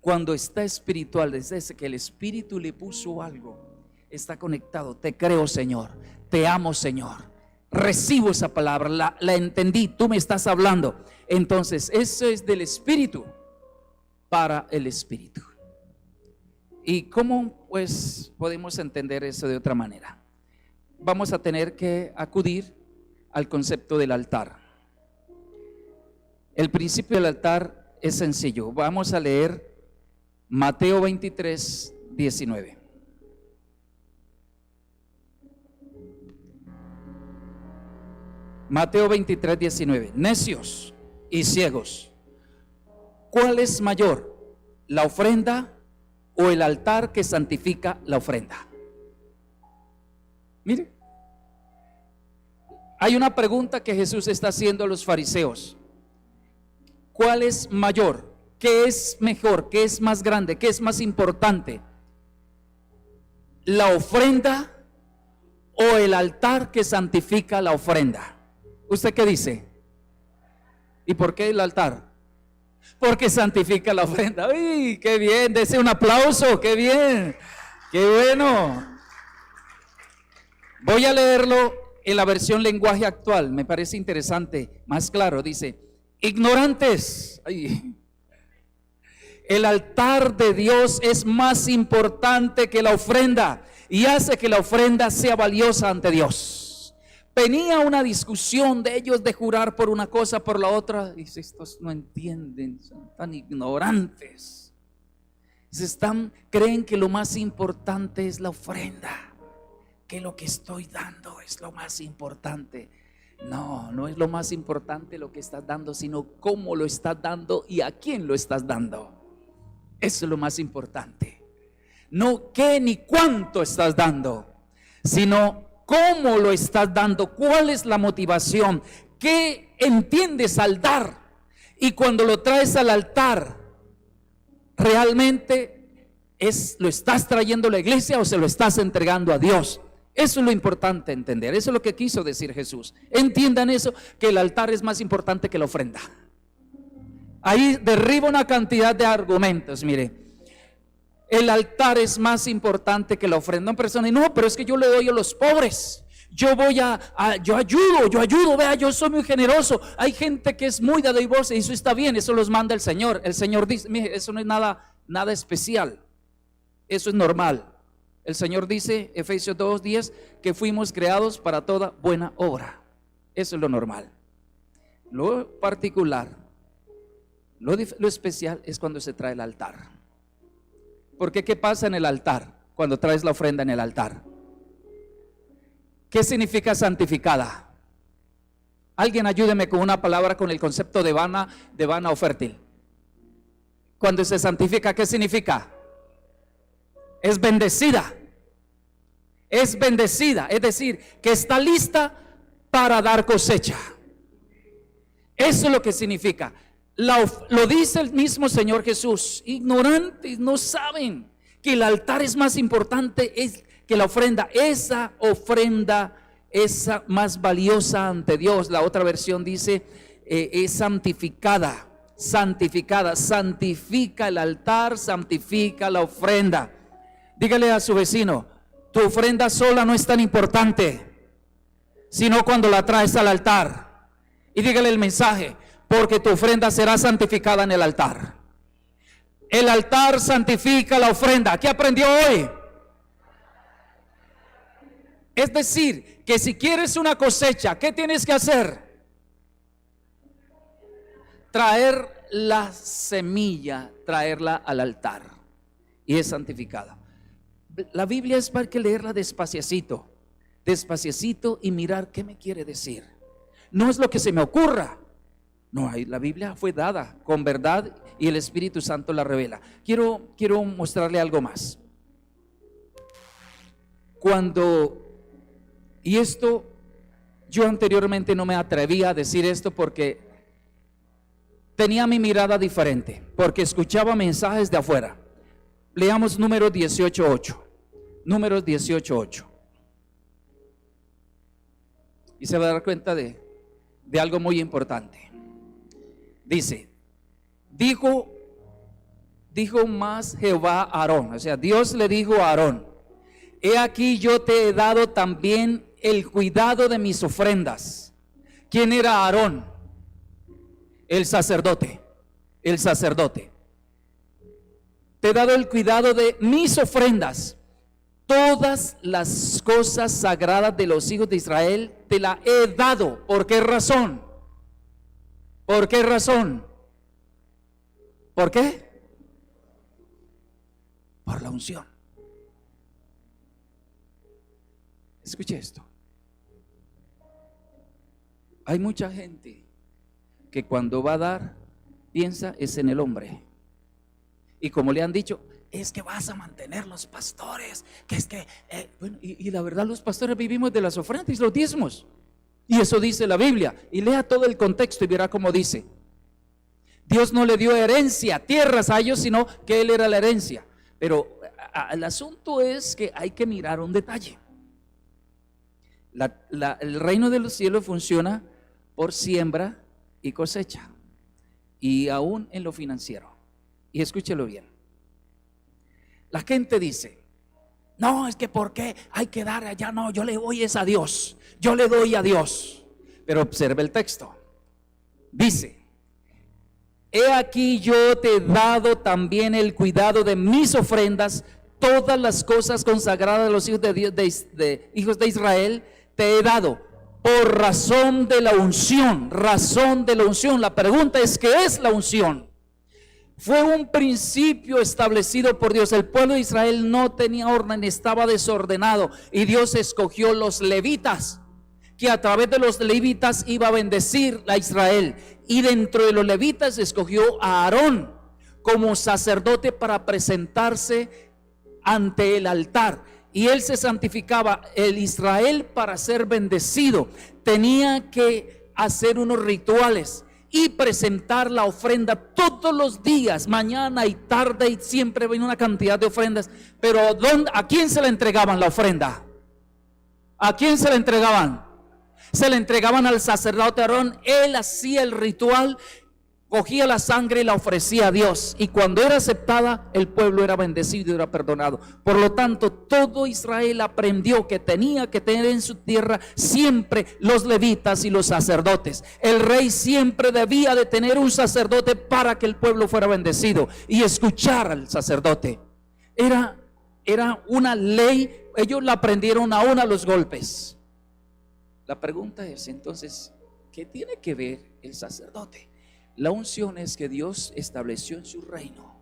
Cuando está espiritual, desde que el espíritu le puso algo, está conectado. Te creo, Señor, te amo, Señor, recibo esa palabra, la entendí, tú me estás hablando. Entonces eso es del espíritu para el espíritu. ¿Y cómo pues podemos entender eso de otra manera? Vamos a tener que acudir al concepto del altar. El principio del altar es sencillo. Vamos a leer Mateo 23, 19. Mateo 23, 19. Necios y ciegos, ¿cuál es mayor, la ofrenda o el altar que santifica la ofrenda? Mire, hay una pregunta que Jesús está haciendo a los fariseos. ¿Cuál es mayor? ¿Qué es mejor? ¿Qué es más grande? ¿Qué es más importante? ¿La ofrenda o el altar que santifica la ofrenda? ¿Usted qué dice? ¿Y por qué el altar? Porque santifica la ofrenda. ¡Uy, qué bien! Dese un aplauso, ¡qué bien! ¡Qué bueno! Voy a leerlo en la versión lenguaje actual, me parece interesante, más claro. Dice: ignorantes, el altar de Dios es más importante que la ofrenda y hace que la ofrenda sea valiosa ante Dios. Venía una discusión de ellos de jurar por una cosa, por la otra. Dice: estos no entienden, son tan ignorantes. Creen que lo más importante es la ofrenda, que lo que estoy dando es lo más importante. No, no es lo más importante lo que estás dando, sino cómo lo estás dando y a quién lo estás dando. Eso es lo más importante. No qué ni cuánto estás dando, sino cómo lo estás dando, cuál es la motivación, qué entiendes al dar. Y cuando lo traes al altar, realmente lo estás trayendo a la iglesia o se lo estás entregando a Dios. Eso es lo importante entender. Eso es lo que quiso decir Jesús. Entiendan eso, que el altar es más importante que la ofrenda. Ahí derriba una cantidad de argumentos. Mire, el altar es más importante que la ofrenda. Una persona dice: no, pero es que yo le doy a los pobres, yo ayudo, vea, yo soy muy generoso. Hay gente que es muy dadivosa y eso está bien, eso los manda el Señor. El Señor dice: mire, eso no es nada especial, eso es normal. El Señor dice, Efesios 2:10, que fuimos creados para toda buena obra. Eso es lo normal. Lo particular, lo especial es cuando se trae el altar. Porque ¿qué pasa en el altar? Cuando traes la ofrenda en el altar. ¿Qué significa santificada? Alguien ayúdeme con una palabra con el concepto de vana o fértil. Cuando se santifica, ¿qué significa? Es bendecida. Es bendecida, es decir, que está lista para dar cosecha. Eso es lo que significa. Lo dice el mismo Señor Jesús. Ignorantes no saben que el altar es más importante que la ofrenda. Esa ofrenda es más valiosa ante Dios. La otra versión dice es santificada. Santificada, santifica el altar, santifica la ofrenda. Dígale a su vecino, tu ofrenda sola no es tan importante, sino cuando la traes al altar. Y dígale el mensaje, porque tu ofrenda será santificada en el altar. El altar santifica la ofrenda. ¿Qué aprendió hoy? Es decir, que si quieres una cosecha, ¿qué tienes que hacer? Traer la semilla, traerla al altar, y es santificada. La Biblia es para que leerla despaciecito y mirar qué me quiere decir. No es lo que se me ocurra. No, la Biblia fue dada con verdad y el Espíritu Santo la revela. Quiero mostrarle algo más. Y esto, yo anteriormente no me atrevía a decir esto porque tenía mi mirada diferente, porque escuchaba mensajes de afuera. Leamos Números 18:8. Números 18:8. Y se va a dar cuenta de algo muy importante. Dice, dijo más Jehová a Aarón, o sea, Dios le dijo a Aarón, he aquí yo te he dado también el cuidado de mis ofrendas. ¿Quién era Aarón? El sacerdote. Te he dado el cuidado de mis ofrendas. Todas las cosas sagradas de los hijos de Israel te la he dado. ¿Por qué razón? ¿Por qué razón? ¿Por qué? Por la unción. Escuche esto. Hay mucha gente que cuando va a dar piensa es en el hombre. Y como le han dicho, es que vas a mantener los pastores, que es que bueno, y la verdad los pastores vivimos de las ofrendas y los diezmos, y eso dice la Biblia. Y lea todo el contexto y verá cómo dice. Dios no le dio herencia, tierras a ellos, sino que Él era la herencia. Pero el asunto es que hay que mirar un detalle. El reino de los cielos funciona por siembra y cosecha, y aún en lo financiero. Y escúchelo bien. La gente dice, no, es que ¿por qué hay que dar allá? No, yo le doy es a Dios, yo le doy a Dios. Pero observe el texto. Dice, he aquí yo te he dado también el cuidado de mis ofrendas, todas las cosas consagradas a los hijos de Dios, hijos de Israel, te he dado por razón de la unción. Razón de la unción. La pregunta es, ¿qué es la unción? Fue un principio establecido por Dios. El pueblo de Israel no tenía orden, estaba desordenado, y Dios escogió los levitas, que a través de los levitas iba a bendecir a Israel. Y dentro de los levitas escogió a Aarón como sacerdote para presentarse ante el altar. Y él se santificaba. El Israel, para ser bendecido, tenía que hacer unos rituales y presentar la ofrenda todos los días, mañana y tarde, y siempre venía una cantidad de ofrendas. Pero ¿a quién se le entregaban la ofrenda? ¿A quién se le entregaban? Se le entregaban al sacerdote Aarón. Él hacía el ritual, cogía la sangre y la ofrecía a Dios, y cuando era aceptada, el pueblo era bendecido y era perdonado. Por lo tanto, todo Israel aprendió que tenía que tener en su tierra siempre los levitas y los sacerdotes. El rey siempre debía de tener un sacerdote para que el pueblo fuera bendecido y escuchar al sacerdote. Era era una ley, ellos la aprendieron aún a los golpes. La pregunta es entonces, ¿qué tiene que ver el sacerdote? La unción es que Dios estableció en su reino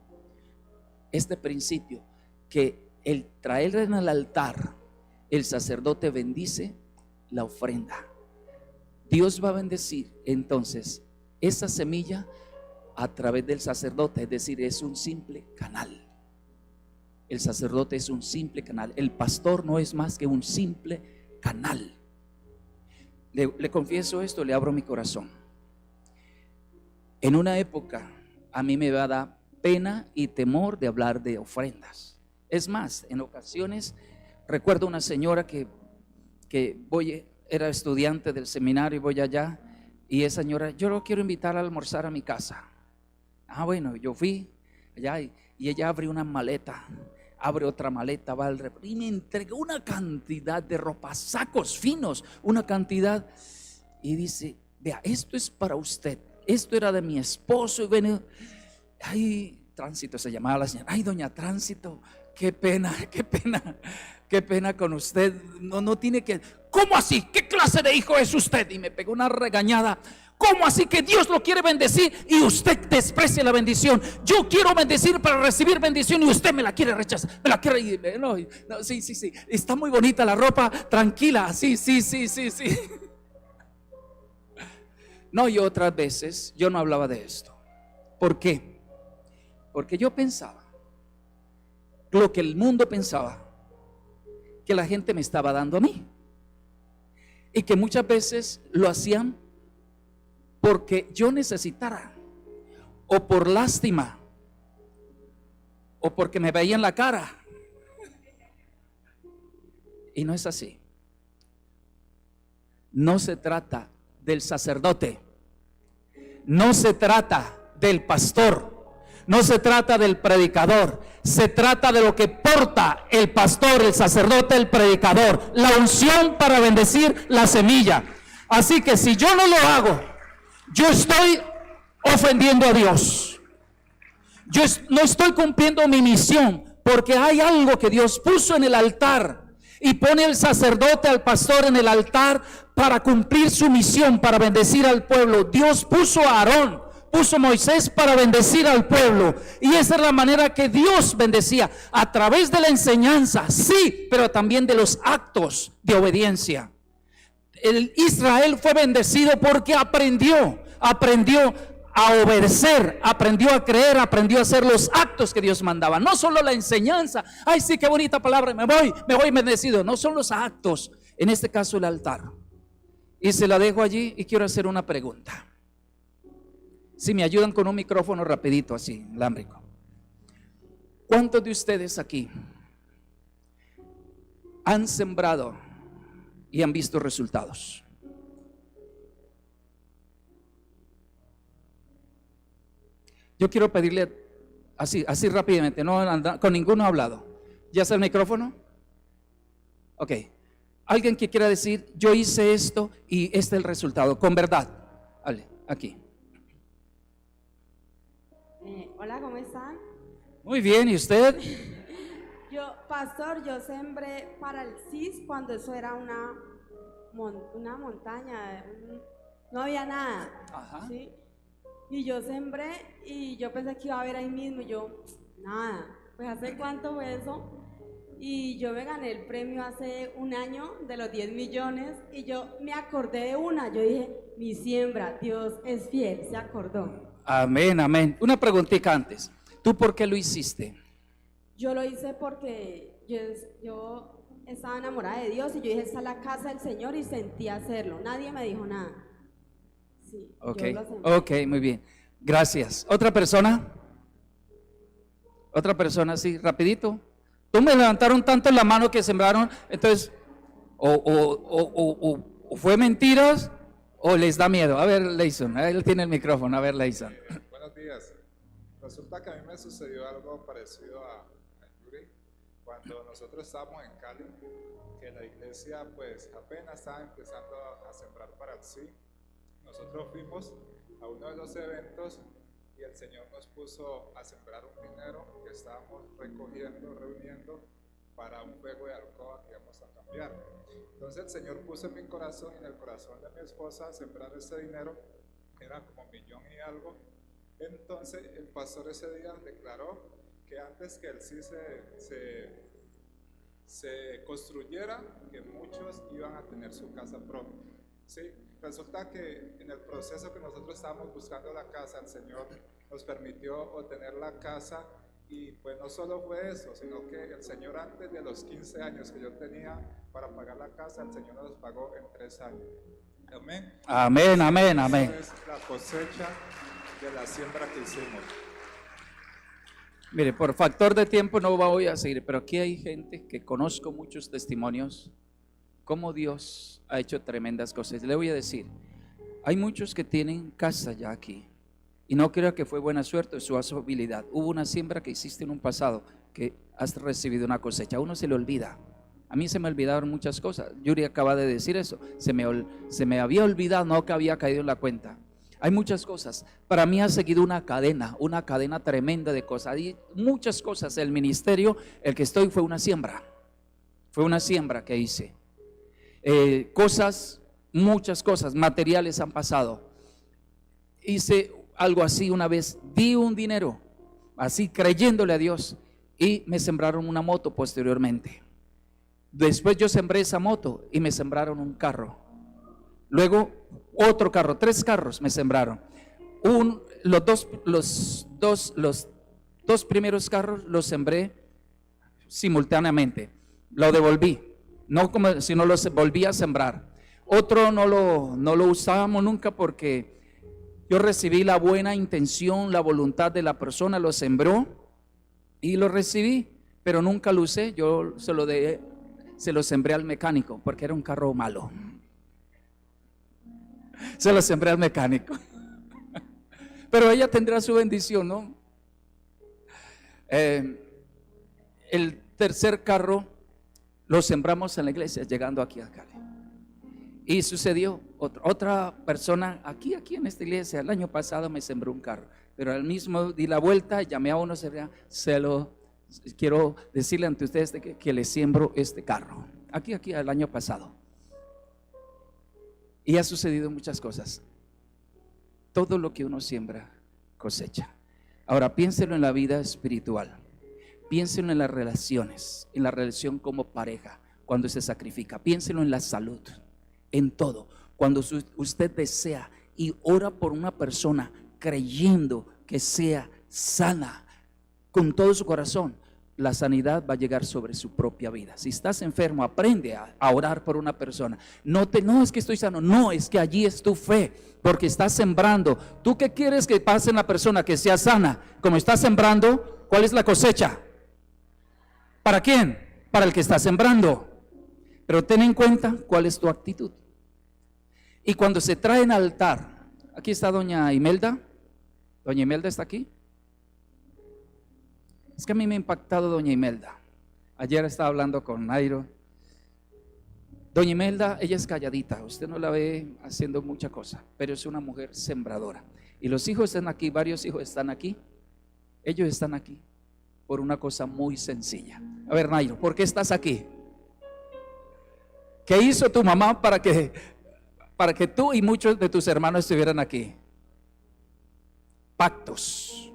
este principio, que el traer en el altar, el sacerdote bendice la ofrenda. Dios va a bendecir entonces esa semilla a través del sacerdote, es decir, es un simple canal. El sacerdote es un simple canal. El pastor no es más que un simple canal. Le confieso esto, le abro mi corazón. En una época a mí me va a dar pena y temor de hablar de ofrendas. Es más, en ocasiones recuerdo una señora que era estudiante del seminario y voy allá, y esa señora, yo lo quiero invitar a almorzar a mi casa. Bueno, yo fui allá y ella abre una maleta, abre otra maleta, va al refri y me entregó una cantidad de ropa, sacos finos, una cantidad, y dice, vea, esto es para usted, esto era de mi esposo. Y bueno, ay, Tránsito se llamaba la señora, ay, doña Tránsito, qué pena, qué pena, qué pena con usted, no tiene que, ¿cómo así? ¿Qué clase de hijo es usted? Y me pegó una regañada. ¿Cómo así que Dios lo quiere bendecir y usted desprecia la bendición? Yo quiero bendecir para recibir bendición y usted me la quiere rechazar, me la quiere, no, sí, está muy bonita la ropa, tranquila, sí. No, y otras veces yo no hablaba de esto. ¿Por qué? Porque yo pensaba lo que el mundo pensaba que la gente me estaba dando a mí, y que muchas veces lo hacían porque yo necesitara, o por lástima, o porque me veían la cara. Y no es así. No se trata del sacerdote, no se trata del pastor, no se trata del predicador, se trata de lo que porta el pastor, el sacerdote, el predicador, la unción para bendecir la semilla. Así que si yo no lo hago, yo estoy ofendiendo a Dios. Yo no estoy cumpliendo mi misión, porque hay algo que Dios puso en el altar y pone el sacerdote, al pastor en el altar para cumplir su misión, para bendecir al pueblo. Dios puso a Aarón, puso a Moisés para bendecir al pueblo, y esa es la manera que Dios bendecía, a través de la enseñanza, sí, pero también de los actos de obediencia. El Israel fue bendecido porque aprendió a obedecer, aprendió a creer, aprendió a hacer los actos que Dios mandaba. No solo la enseñanza, ay sí, qué bonita palabra, me voy bendecido. No son los actos, en este caso el altar. Y se la dejo allí y quiero hacer una pregunta. Si me ayudan con un micrófono rapidito así, lámbrico. ¿Cuántos de ustedes aquí han sembrado y han visto resultados? Yo quiero pedirle así rápidamente, no con ninguno ha hablado. ¿Ya está el micrófono? Ok. Alguien que quiera decir, yo hice esto y este es el resultado, con verdad. Vale, aquí.
Hola, ¿cómo están?
Muy bien, ¿y usted?
Pastor, yo sembré para el CIS cuando eso era una montaña, no había nada.
Ajá.
¿Sí? Y yo sembré y yo pensé que iba a haber ahí mismo y yo, nada. Pues ¿hace cuánto fue eso? Y yo me gané el premio hace un año de los 10 millones y yo me acordé de una, yo dije, mi siembra, Dios es fiel, se acordó.
Amén, amén. Una preguntita antes. ¿Tú por qué lo hiciste?
Yo lo hice porque yo estaba enamorada de Dios y yo dije, esta es la casa del Señor, y sentí hacerlo. Nadie me dijo nada. Sí,
ok, muy bien. Gracias. ¿Otra persona? Otra persona, sí, rapidito. Tú me levantaron tanto la mano que sembraron, entonces, o fue mentiras o les da miedo. A ver, Leison, él tiene el micrófono. A ver, Leison.
Buenos días. Resulta que a mí me sucedió algo parecido a Yuri cuando nosotros estábamos en Cali, que la iglesia pues apenas estaba empezando a sembrar para el sí. Nosotros fuimos a uno de los eventos y el Señor nos puso a sembrar un dinero que estábamos recogiendo, reuniendo, para un fuego de alcoba que íbamos a cambiar. Entonces el Señor puso en mi corazón y en el corazón de mi esposa sembrar ese dinero, era como 1,000,000 y algo. Entonces el pastor ese día declaró que antes que el sí se construyera, que muchos iban a tener su casa propia. ¿Sí? Resulta que en el proceso que nosotros estábamos buscando la casa, el Señor nos permitió obtener la casa. Y pues no solo fue eso, sino que el Señor, antes de los 15 años que yo tenía para pagar la casa, el Señor nos pagó en 3 años. Amén.
Amén, amén, amén.
Esa es la cosecha de la siembra que hicimos.
Mire, por factor de tiempo no voy a seguir, pero aquí hay gente que conozco muchos testimonios, cómo Dios ha hecho tremendas cosas. Le voy a decir, hay muchos que tienen casa ya aquí. Y no creo que fue buena suerte o su habilidad. Hubo una siembra que hiciste en un pasado que has recibido una cosecha. A uno se le olvida. A mí se me olvidaron muchas cosas. Yuri acaba de decir eso. Se me había olvidado, no que había caído en la cuenta. Hay muchas cosas. Para mí ha seguido una cadena tremenda de cosas. Y muchas cosas. El ministerio, el que estoy, fue una siembra. Fue una siembra que hice. Muchas cosas, materiales han pasado. Hice algo así una vez, di un dinero, así creyéndole a Dios, y me sembraron una moto posteriormente. Después yo sembré esa moto y me sembraron un carro. Luego otro carro, 3 carros me sembraron. Los dos primeros carros los sembré simultáneamente. Lo devolví, no como si no los volví a sembrar. Otro no lo usábamos nunca porque yo recibí la buena intención, la voluntad de la persona, lo sembró y lo recibí, pero nunca lo usé. Yo se lo sembré al mecánico porque era un carro malo. Se lo sembré al mecánico. Pero ella tendrá su bendición, ¿no? El tercer carro lo sembramos en la iglesia llegando aquí a Cali. Y sucedió, otra persona aquí en esta iglesia el año pasado me sembró un carro, pero al mismo di la vuelta, llamé a uno, quiero decirle ante ustedes que le siembro este carro, aquí el año pasado. Y ha sucedido muchas cosas. Todo lo que uno siembra, cosecha. Ahora piénselo en la vida espiritual, piénselo en las relaciones, en la relación como pareja, cuando se sacrifica, piénselo en la salud. En todo, cuando usted desea y ora por una persona creyendo que sea sana con todo su corazón, la sanidad va a llegar sobre su propia vida. Si estás enfermo, aprende a orar por una persona. No es que estoy sano, no, es que allí es tu fe, porque estás sembrando. ¿Tú qué quieres que pase en la persona? Que sea sana. Como estás sembrando, ¿cuál es la cosecha? ¿Para quién? Para el que está sembrando. Pero ten en cuenta cuál es tu actitud. Y cuando se traen al altar, aquí está doña Imelda. ¿Doña Imelda está aquí? Es que a mí me ha impactado doña Imelda. Ayer estaba hablando con Nairo. Doña Imelda, ella es calladita, usted no la ve haciendo mucha cosa, pero es una mujer sembradora. Y los hijos están aquí, varios hijos están aquí. Ellos están aquí por una cosa muy sencilla. A ver, Nairo, ¿por qué estás aquí? ¿Qué hizo tu mamá para que tú y muchos de tus hermanos estuvieran aquí? Pactos.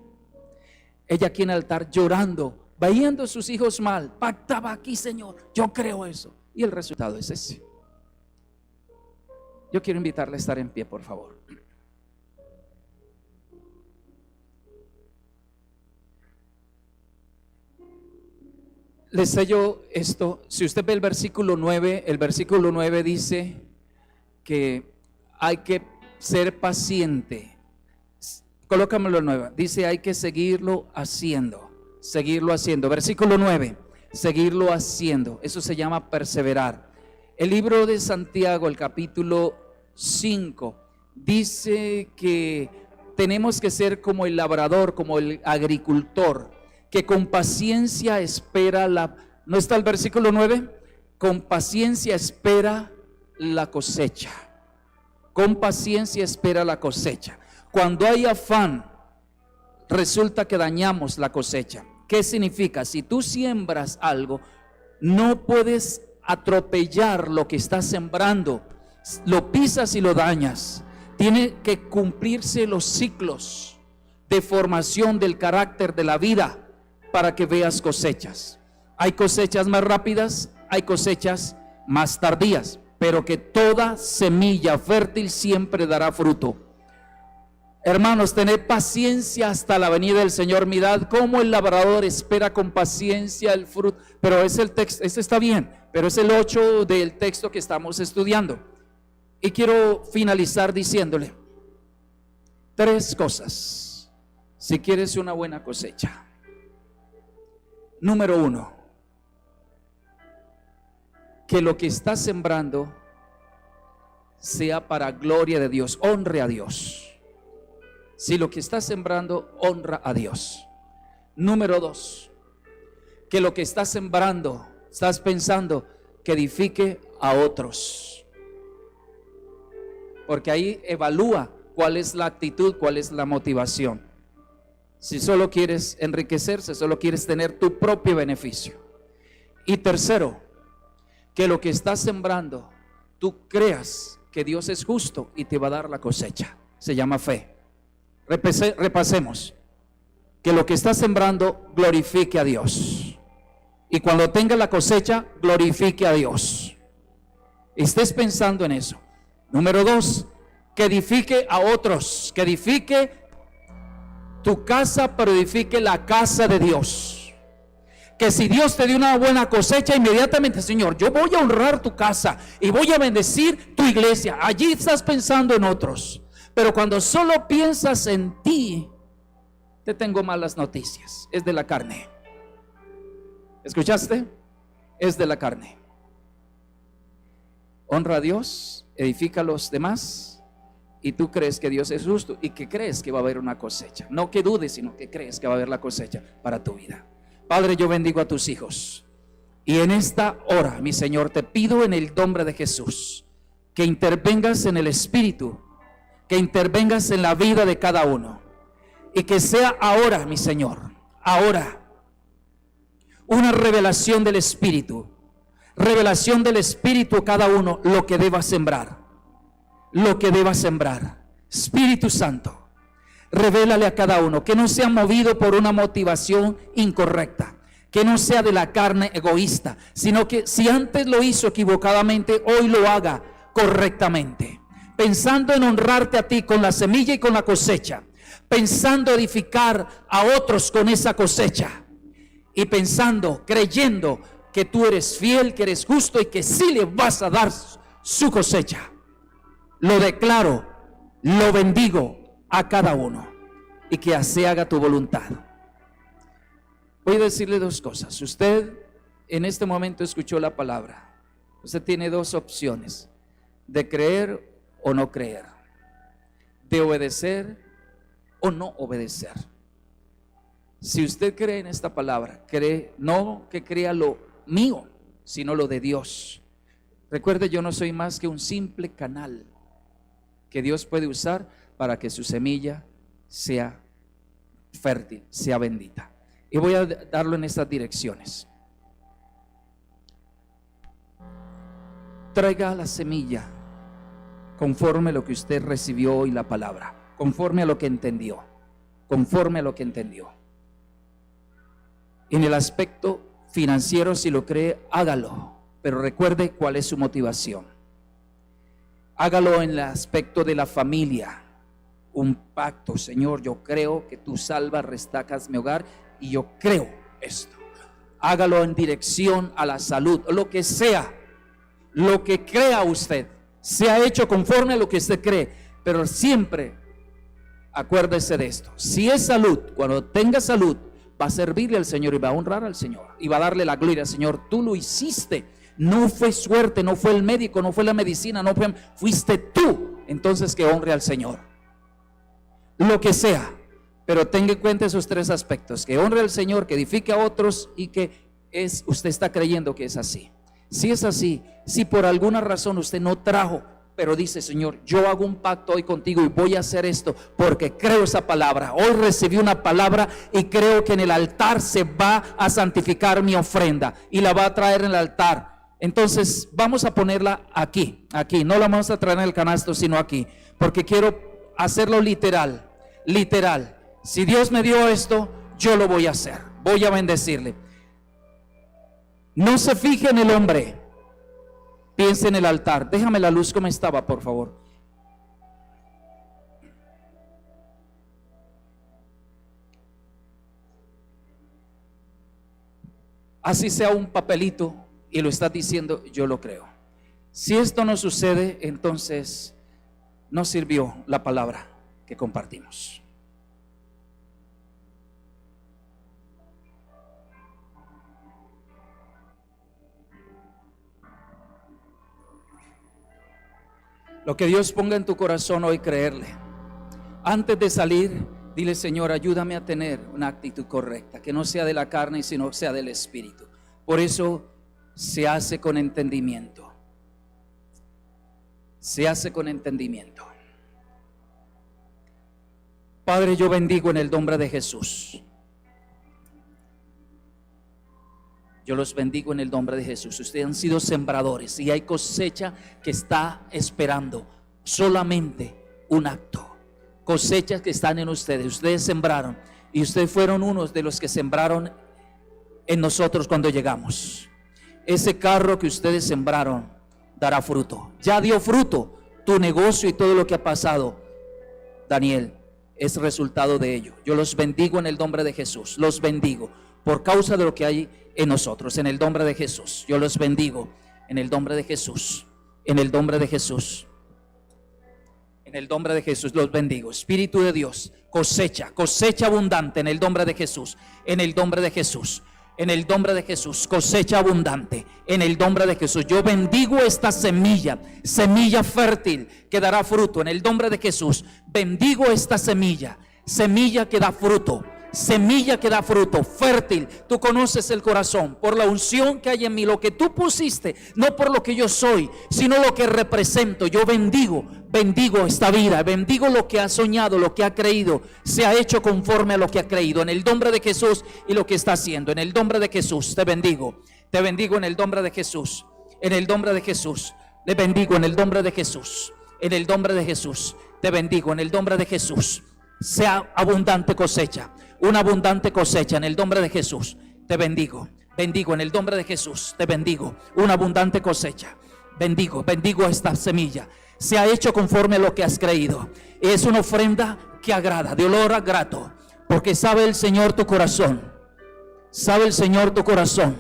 Ella aquí en el altar llorando, viendo a sus hijos mal, pactaba aquí, Señor, yo creo eso. Y el resultado es ese. Yo quiero invitarle a estar en pie, por favor. Les sello esto. Si usted ve el versículo 9 dice que hay que ser paciente. Colócamelo el 9. Dice hay que seguirlo haciendo. Versículo 9. Seguirlo haciendo. Eso se llama perseverar. El libro de Santiago, el capítulo 5, dice que tenemos que ser como el labrador, como el agricultor, que con paciencia espera ¿no está el versículo 9? Con paciencia espera la cosecha. Con paciencia espera la cosecha. Cuando hay afán, resulta que dañamos la cosecha. ¿Qué significa? Si tú siembras algo, No puedes atropellar lo que estás sembrando. Lo pisas y lo dañas. Tiene que cumplirse los ciclos de formación del carácter de la vida para que veas cosechas. Hay cosechas más rápidas, hay cosechas más tardías, pero que toda semilla fértil siempre dará fruto. Hermanos, tened paciencia hasta la venida del Señor. Mirad cómo el labrador espera con paciencia el fruto. Pero es el texto, este está bien, pero es el 8 del texto que estamos estudiando. Y quiero finalizar diciéndole 3 cosas si quieres una buena cosecha. Número 1, que lo que estás sembrando sea para gloria de Dios, honre a Dios. Si lo que estás sembrando honra a Dios. Número 2, que lo que estás sembrando, estás pensando que edifique a otros. Porque ahí evalúa cuál es la actitud, cuál es la motivación. Si solo quieres enriquecerse, solo quieres tener tu propio beneficio. Y tercero, que lo que estás sembrando, tú creas que Dios es justo y te va a dar la cosecha. Se llama fe. Repasemos. Que lo que estás sembrando glorifique a Dios. Y cuando tenga la cosecha, glorifique a Dios. Estés pensando en eso. Número 2, que edifique a otros. Que edifique tu casa, pero edifique la casa de Dios. Que si Dios te dio una buena cosecha, inmediatamente, Señor, yo voy a honrar tu casa y voy a bendecir tu iglesia. Allí estás pensando en otros. Pero cuando solo piensas en ti, te tengo malas noticias. Es de la carne. ¿Escuchaste? Es de la carne. Honra a Dios, edifica a los demás, y tú crees que Dios es justo y que crees que va a haber una cosecha. No que dudes, sino que crees que va a haber la cosecha para tu vida. Padre, yo bendigo a tus hijos. Y en esta hora, mi Señor, te pido en el nombre de Jesús que intervengas en el espíritu, que intervengas en la vida de cada uno, y que sea ahora, mi Señor, ahora, una revelación del espíritu a cada uno, lo que deba sembrar, Espíritu Santo, revélale a cada uno, que no sea movido por una motivación incorrecta, que no sea de la carne egoísta, sino que si antes lo hizo equivocadamente, hoy lo haga correctamente, pensando en honrarte a ti con la semilla y con la cosecha, pensando edificar a otros con esa cosecha, y pensando, creyendo que tú eres fiel, que eres justo y que sí le vas a dar su cosecha. Lo declaro, lo bendigo a cada uno, y que se haga tu voluntad. Voy a decirle 2 cosas. Usted en este momento escuchó la palabra. Usted tiene 2 opciones: de creer o no creer, de obedecer o no obedecer. Si usted cree en esta palabra, cree, no que crea lo mío, sino lo de Dios. Recuerde, yo no soy más que un simple canal que Dios puede usar para que su semilla sea fértil, sea bendita. Y voy a darlo en estas direcciones. Traiga la semilla conforme a lo que usted recibió hoy, la palabra, conforme a lo que entendió, En el aspecto financiero, si lo cree, hágalo, pero recuerde cuál es su motivación. Hágalo en el aspecto de la familia, un pacto: Señor, yo creo que tú salvas, restacas mi hogar, y yo creo esto. Hágalo en dirección a la salud, lo que sea, lo que crea usted, sea hecho conforme a lo que usted cree, pero siempre acuérdese de esto: si es salud, cuando tenga salud, va a servirle al Señor y va a honrar al Señor y va a darle la gloria al Señor. Tú lo hiciste, no fue suerte, no fue el médico, no fue la medicina, fuiste tú. Entonces que honre al Señor, lo que sea, pero tenga en cuenta esos 3 aspectos: que honre al Señor, que edifique a otros, y que usted está creyendo que es así. Si es así, si por alguna razón usted no trajo, pero dice: Señor, yo hago un pacto hoy contigo y voy a hacer esto porque creo esa palabra. Hoy recibí una palabra y creo que en el altar se va a santificar mi ofrenda y la va a traer en el altar. Entonces vamos a ponerla aquí, no la vamos a traer en el canasto, sino aquí, porque quiero hacerlo literal. Si Dios me dio esto, yo lo voy a hacer, voy a bendecirle. No se fije en el hombre, piense en el altar. Déjame la luz como estaba, por favor. Así sea un papelito y lo estás diciendo, yo lo creo. Si esto no sucede, entonces no sirvió la palabra que compartimos. Lo que Dios ponga en tu corazón hoy, creerle. Antes de salir, dile: Señor, ayúdame a tener una actitud correcta, que no sea de la carne, sino sea del Espíritu. Por eso se hace con entendimiento. Se hace con entendimiento. Padre, yo bendigo en el nombre de Jesús. Yo los bendigo en el nombre de Jesús. Ustedes han sido sembradores y hay cosecha que está esperando solamente un acto. Cosechas que están en ustedes. Ustedes sembraron y ustedes fueron unos de los que sembraron en nosotros cuando llegamos. Ese carro que ustedes sembraron dará fruto. Ya dio fruto. Tu negocio y todo lo que ha pasado, Daniel, es resultado de ello. Yo los bendigo en el nombre de Jesús. Los bendigo por causa de lo que hay en nosotros, en el nombre de Jesús. Yo los bendigo en el nombre de Jesús. En el nombre de Jesús. En el nombre de Jesús los bendigo. Espíritu de Dios, cosecha abundante en el nombre de Jesús. En el nombre de Jesús. En el nombre de Jesús, cosecha abundante. En el nombre de Jesús, yo bendigo esta semilla fértil que dará fruto. En el nombre de Jesús, bendigo esta semilla que da fruto. Semilla que da fruto, fértil. Tú conoces el corazón por la unción que hay en mí, lo que tú pusiste, no por lo que yo soy, sino lo que represento. Yo bendigo esta vida, bendigo lo que ha soñado, lo que ha creído, se ha hecho conforme a lo que ha creído, en el nombre de Jesús, y lo que está haciendo, en el nombre de Jesús. Te bendigo en el nombre de Jesús, en el nombre de Jesús. Le bendigo en el nombre de Jesús, en el nombre de Jesús. Te bendigo en el nombre de Jesús. Sea abundante cosecha, una abundante cosecha en el nombre de Jesús. Te bendigo en el nombre de Jesús. Te bendigo, una abundante cosecha. Bendigo esta semilla. Se ha hecho conforme a lo que has creído. Es una ofrenda que agrada, de olor a grato, porque sabe el Señor tu corazón. Sabe el Señor tu corazón.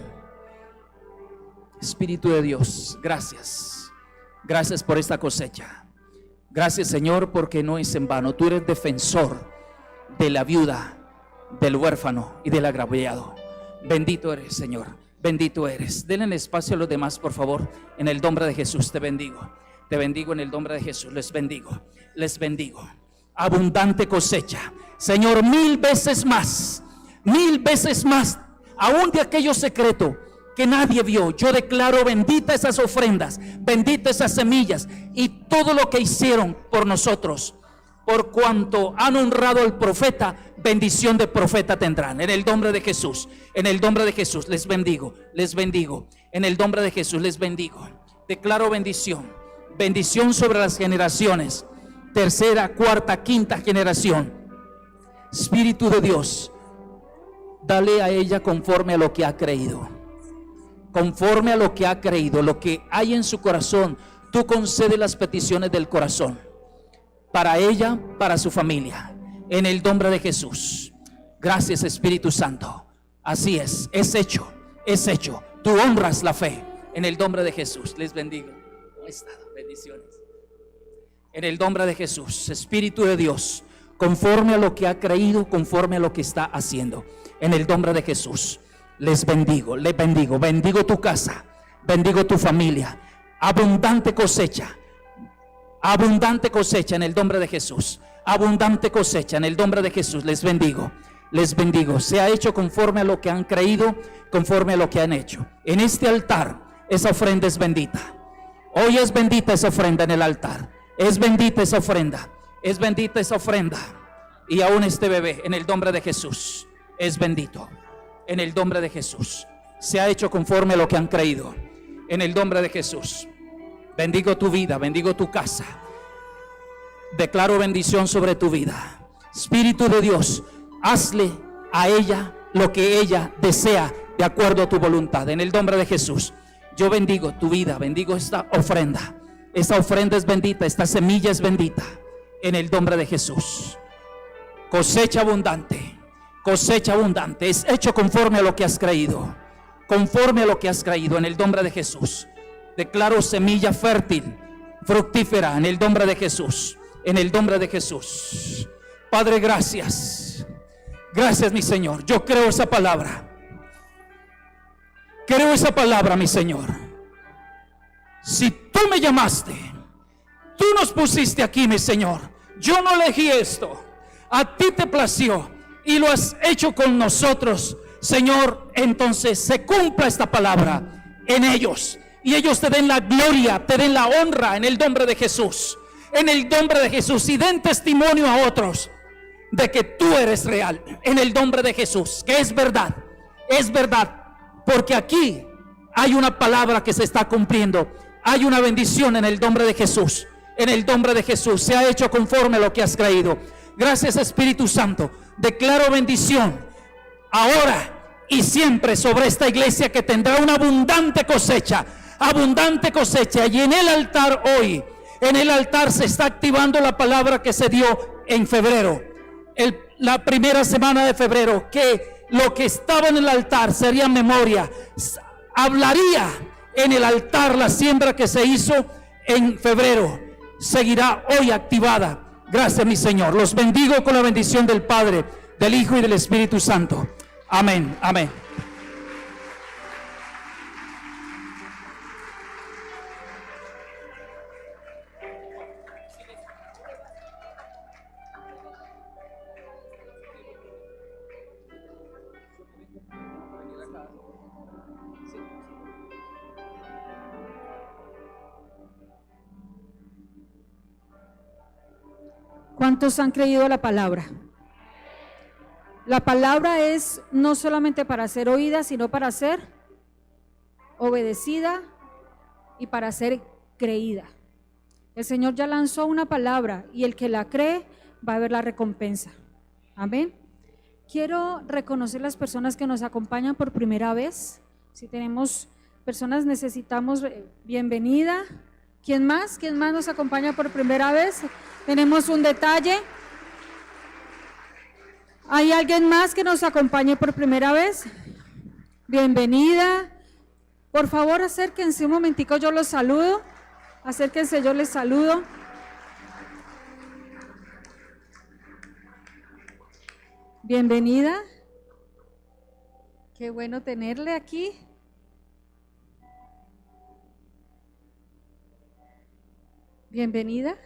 Espíritu de Dios, gracias. Gracias por esta cosecha. Gracias, Señor, porque no es en vano. Tú eres defensor de la viuda, del huérfano y del agraviado. Bendito eres, Señor. Bendito eres. Denle espacio a los demás, por favor. En el nombre de Jesús te bendigo. Te bendigo en el nombre de Jesús. Les bendigo. Les bendigo. Abundante cosecha, Señor, 1000 veces más. 1000 veces más. Aún de aquello secreto que nadie vio. Yo declaro bendita esas ofrendas, bendita esas semillas y todo lo que hicieron por nosotros. Por cuanto han honrado al profeta, bendición de profeta tendrán. En el nombre de Jesús, en el nombre de Jesús les bendigo, les bendigo. En el nombre de Jesús les bendigo. Declaro bendición, bendición sobre las generaciones, tercera, cuarta, quinta generación. Espíritu de Dios, dale a ella conforme a lo que ha creído. Conforme a lo que ha creído, lo que hay en su corazón, tú concede las peticiones del corazón. Para ella, para su familia, en el nombre de Jesús. Gracias, Espíritu Santo. Así es hecho, es hecho. Tú honras la fe, en el nombre de Jesús. Les bendigo. Ahí está, bendiciones. En el nombre de Jesús, Espíritu de Dios, conforme a lo que ha creído, conforme a lo que está haciendo, en el nombre de Jesús. Les bendigo, les bendigo. Bendigo tu casa, bendigo tu familia. Abundante cosecha en el nombre de Jesús. Abundante cosecha en el nombre de Jesús. Les bendigo, les bendigo. Se ha hecho conforme a lo que han creído, conforme a lo que han hecho. En este altar esa ofrenda es bendita. Hoy es bendita esa ofrenda en el altar. Es bendita esa ofrenda. Es bendita esa ofrenda. Y aún este bebé, en el nombre de Jesús, es bendito. En el nombre de Jesús. Se ha hecho conforme a lo que han creído. En el nombre de Jesús. Bendigo tu vida, bendigo tu casa. Declaro bendición sobre tu vida. Espíritu de Dios, hazle a ella lo que ella desea de acuerdo a tu voluntad. En el nombre de Jesús. Yo bendigo tu vida, bendigo esta ofrenda. Esta ofrenda es bendita, esta semilla es bendita. En el nombre de Jesús. Cosecha abundante, cosecha abundante. Es hecho conforme a lo que has creído. Conforme a lo que has creído, en el nombre de Jesús. Declaro semilla fértil, fructífera, en el nombre de Jesús. En el nombre de Jesús. Padre, gracias. Gracias, mi Señor. Yo creo esa palabra. Creo esa palabra, mi Señor. Si tú me llamaste, tú nos pusiste aquí, mi Señor. Yo no elegí esto. A ti te plació y lo has hecho con nosotros, Señor. Entonces se cumpla esta palabra en ellos y ellos te den la gloria, te den la honra en el nombre de Jesús. En el nombre de Jesús, y den testimonio a otros de que tú eres real, en el nombre de Jesús, que es verdad, porque aquí hay una palabra que se está cumpliendo, hay una bendición en el nombre de Jesús, en el nombre de Jesús, se ha hecho conforme a lo que has creído. Gracias, Espíritu Santo. Declaro bendición ahora y siempre sobre esta iglesia, que tendrá una abundante cosecha, y en el altar hoy, en el altar se está activando la palabra que se dio en febrero, la primera semana de febrero, que lo que estaba en el altar sería memoria. Hablaría en el altar la siembra que se hizo en febrero. Seguirá hoy activada. Gracias, mi Señor. Los bendigo con la bendición del Padre, del Hijo y del Espíritu Santo. Amén, amén.
¿Cuántos han creído la palabra? La palabra es no solamente para ser oída, sino para ser obedecida y para ser creída. El Señor ya lanzó una palabra y el que la cree va a ver la recompensa. Amén. Quiero reconocer las personas que nos acompañan por primera vez. Si tenemos personas, necesitamos bienvenida. ¿Quién más? ¿Quién más nos acompaña por primera vez? Tenemos un detalle. ¿Hay alguien más que nos acompañe por primera vez? Bienvenida. Por favor, acérquense un momentico, yo los saludo. Acérquense, yo les saludo. Bienvenida. Qué bueno tenerle aquí. Bienvenida.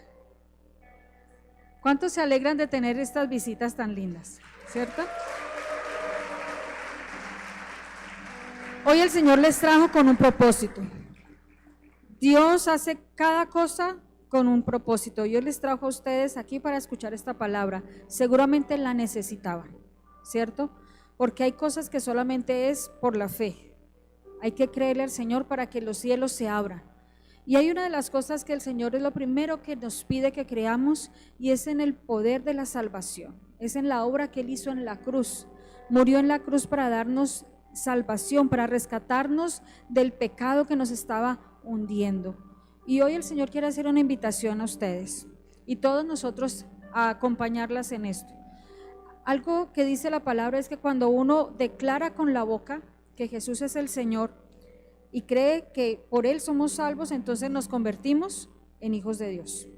¿Cuántos se alegran de tener estas visitas tan lindas? ¿Cierto? Hoy el Señor les trajo con un propósito. Dios hace cada cosa con un propósito. Yo les trajo a ustedes aquí para escuchar esta palabra. Seguramente la necesitaban, ¿cierto? Porque hay cosas que solamente es por la fe. Hay que creerle al Señor para que los cielos se abran. Y hay una de las cosas que el Señor es lo primero que nos pide que creamos, y es en el poder de la salvación. Es en la obra que Él hizo en la cruz. Murió en la cruz para darnos salvación, para rescatarnos del pecado que nos estaba hundiendo. Y hoy el Señor quiere hacer una invitación a ustedes y todos nosotros a acompañarlas en esto. Algo que dice la palabra es que cuando uno declara con la boca que Jesús es el Señor y cree que por Él somos salvos, entonces nos convertimos en hijos de Dios.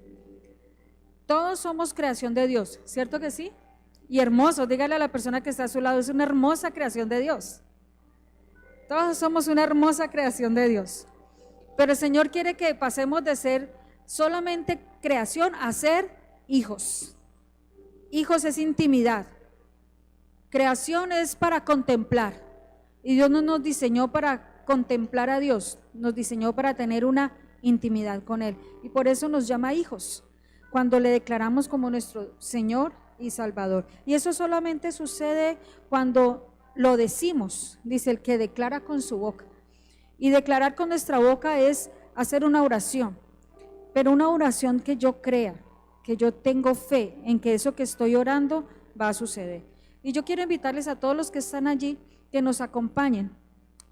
Todos somos creación de Dios, ¿cierto que sí? Y hermoso, dígale a la persona que está a su lado, es una hermosa creación de Dios. Todos somos una hermosa creación de Dios. Pero el Señor quiere que pasemos de ser solamente creación a ser hijos. Hijos es intimidad. Creación es para contemplar. Y Dios no nos diseñó para contemplar a Dios, nos diseñó para tener una intimidad con Él. Y por eso nos llama hijos, cuando le declaramos como nuestro Señor y Salvador. Y eso solamente sucede cuando lo decimos, dice el que declara con su boca. Y declarar con nuestra boca es hacer una oración, pero una oración que yo crea, que yo tengo fe en que eso que estoy orando va a suceder. Y yo quiero invitarles a todos los que están allí que nos acompañen,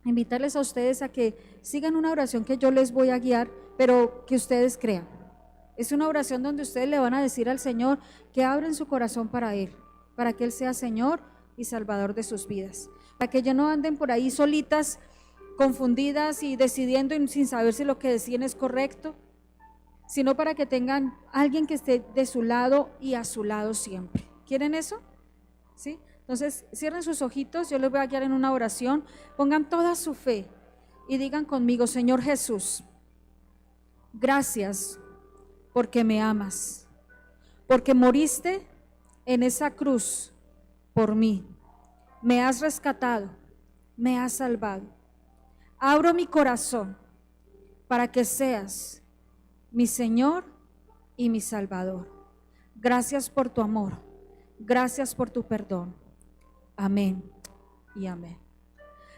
invitarles a ustedes a que sigan una oración que yo les voy a guiar, pero que ustedes crean. Es una oración donde ustedes le van a decir al Señor que abren su corazón para Él, para que Él sea Señor y Salvador de sus vidas, para que ya no anden por ahí solitas, confundidas y decidiendo sin saber si lo que deciden es correcto, sino para que tengan alguien que esté de su lado y a su lado siempre. ¿Quieren eso? ¿Sí? Entonces cierren sus ojitos, yo les voy a guiar en una oración, pongan toda su fe y digan conmigo: Señor Jesús, gracias porque me amas, porque moriste en esa cruz por mí, me has rescatado, me has salvado. Abro mi corazón para que seas mi Señor y mi Salvador. Gracias por tu amor, gracias por tu perdón. Amén y amén.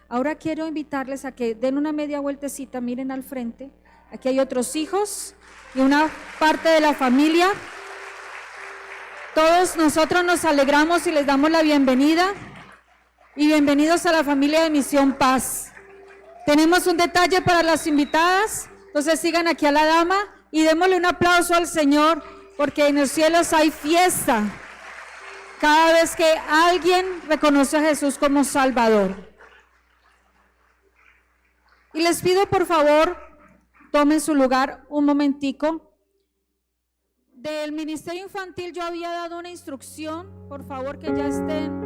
Ahora quiero invitarles a que den una media vueltecita, miren al frente. Aquí hay otros hijos y una parte de la familia. Todos nosotros nos alegramos y les damos la bienvenida. Y bienvenidos a la familia de Misión Paz. Tenemos un detalle para las invitadas, entonces sigan aquí a la dama y démosle un aplauso al Señor, porque en los cielos hay fiesta cada vez que alguien reconoce a Jesús como Salvador. Y les pido, por favor, tomen su lugar un momentico. Del Ministerio Infantil yo había dado una instrucción, por favor que ya estén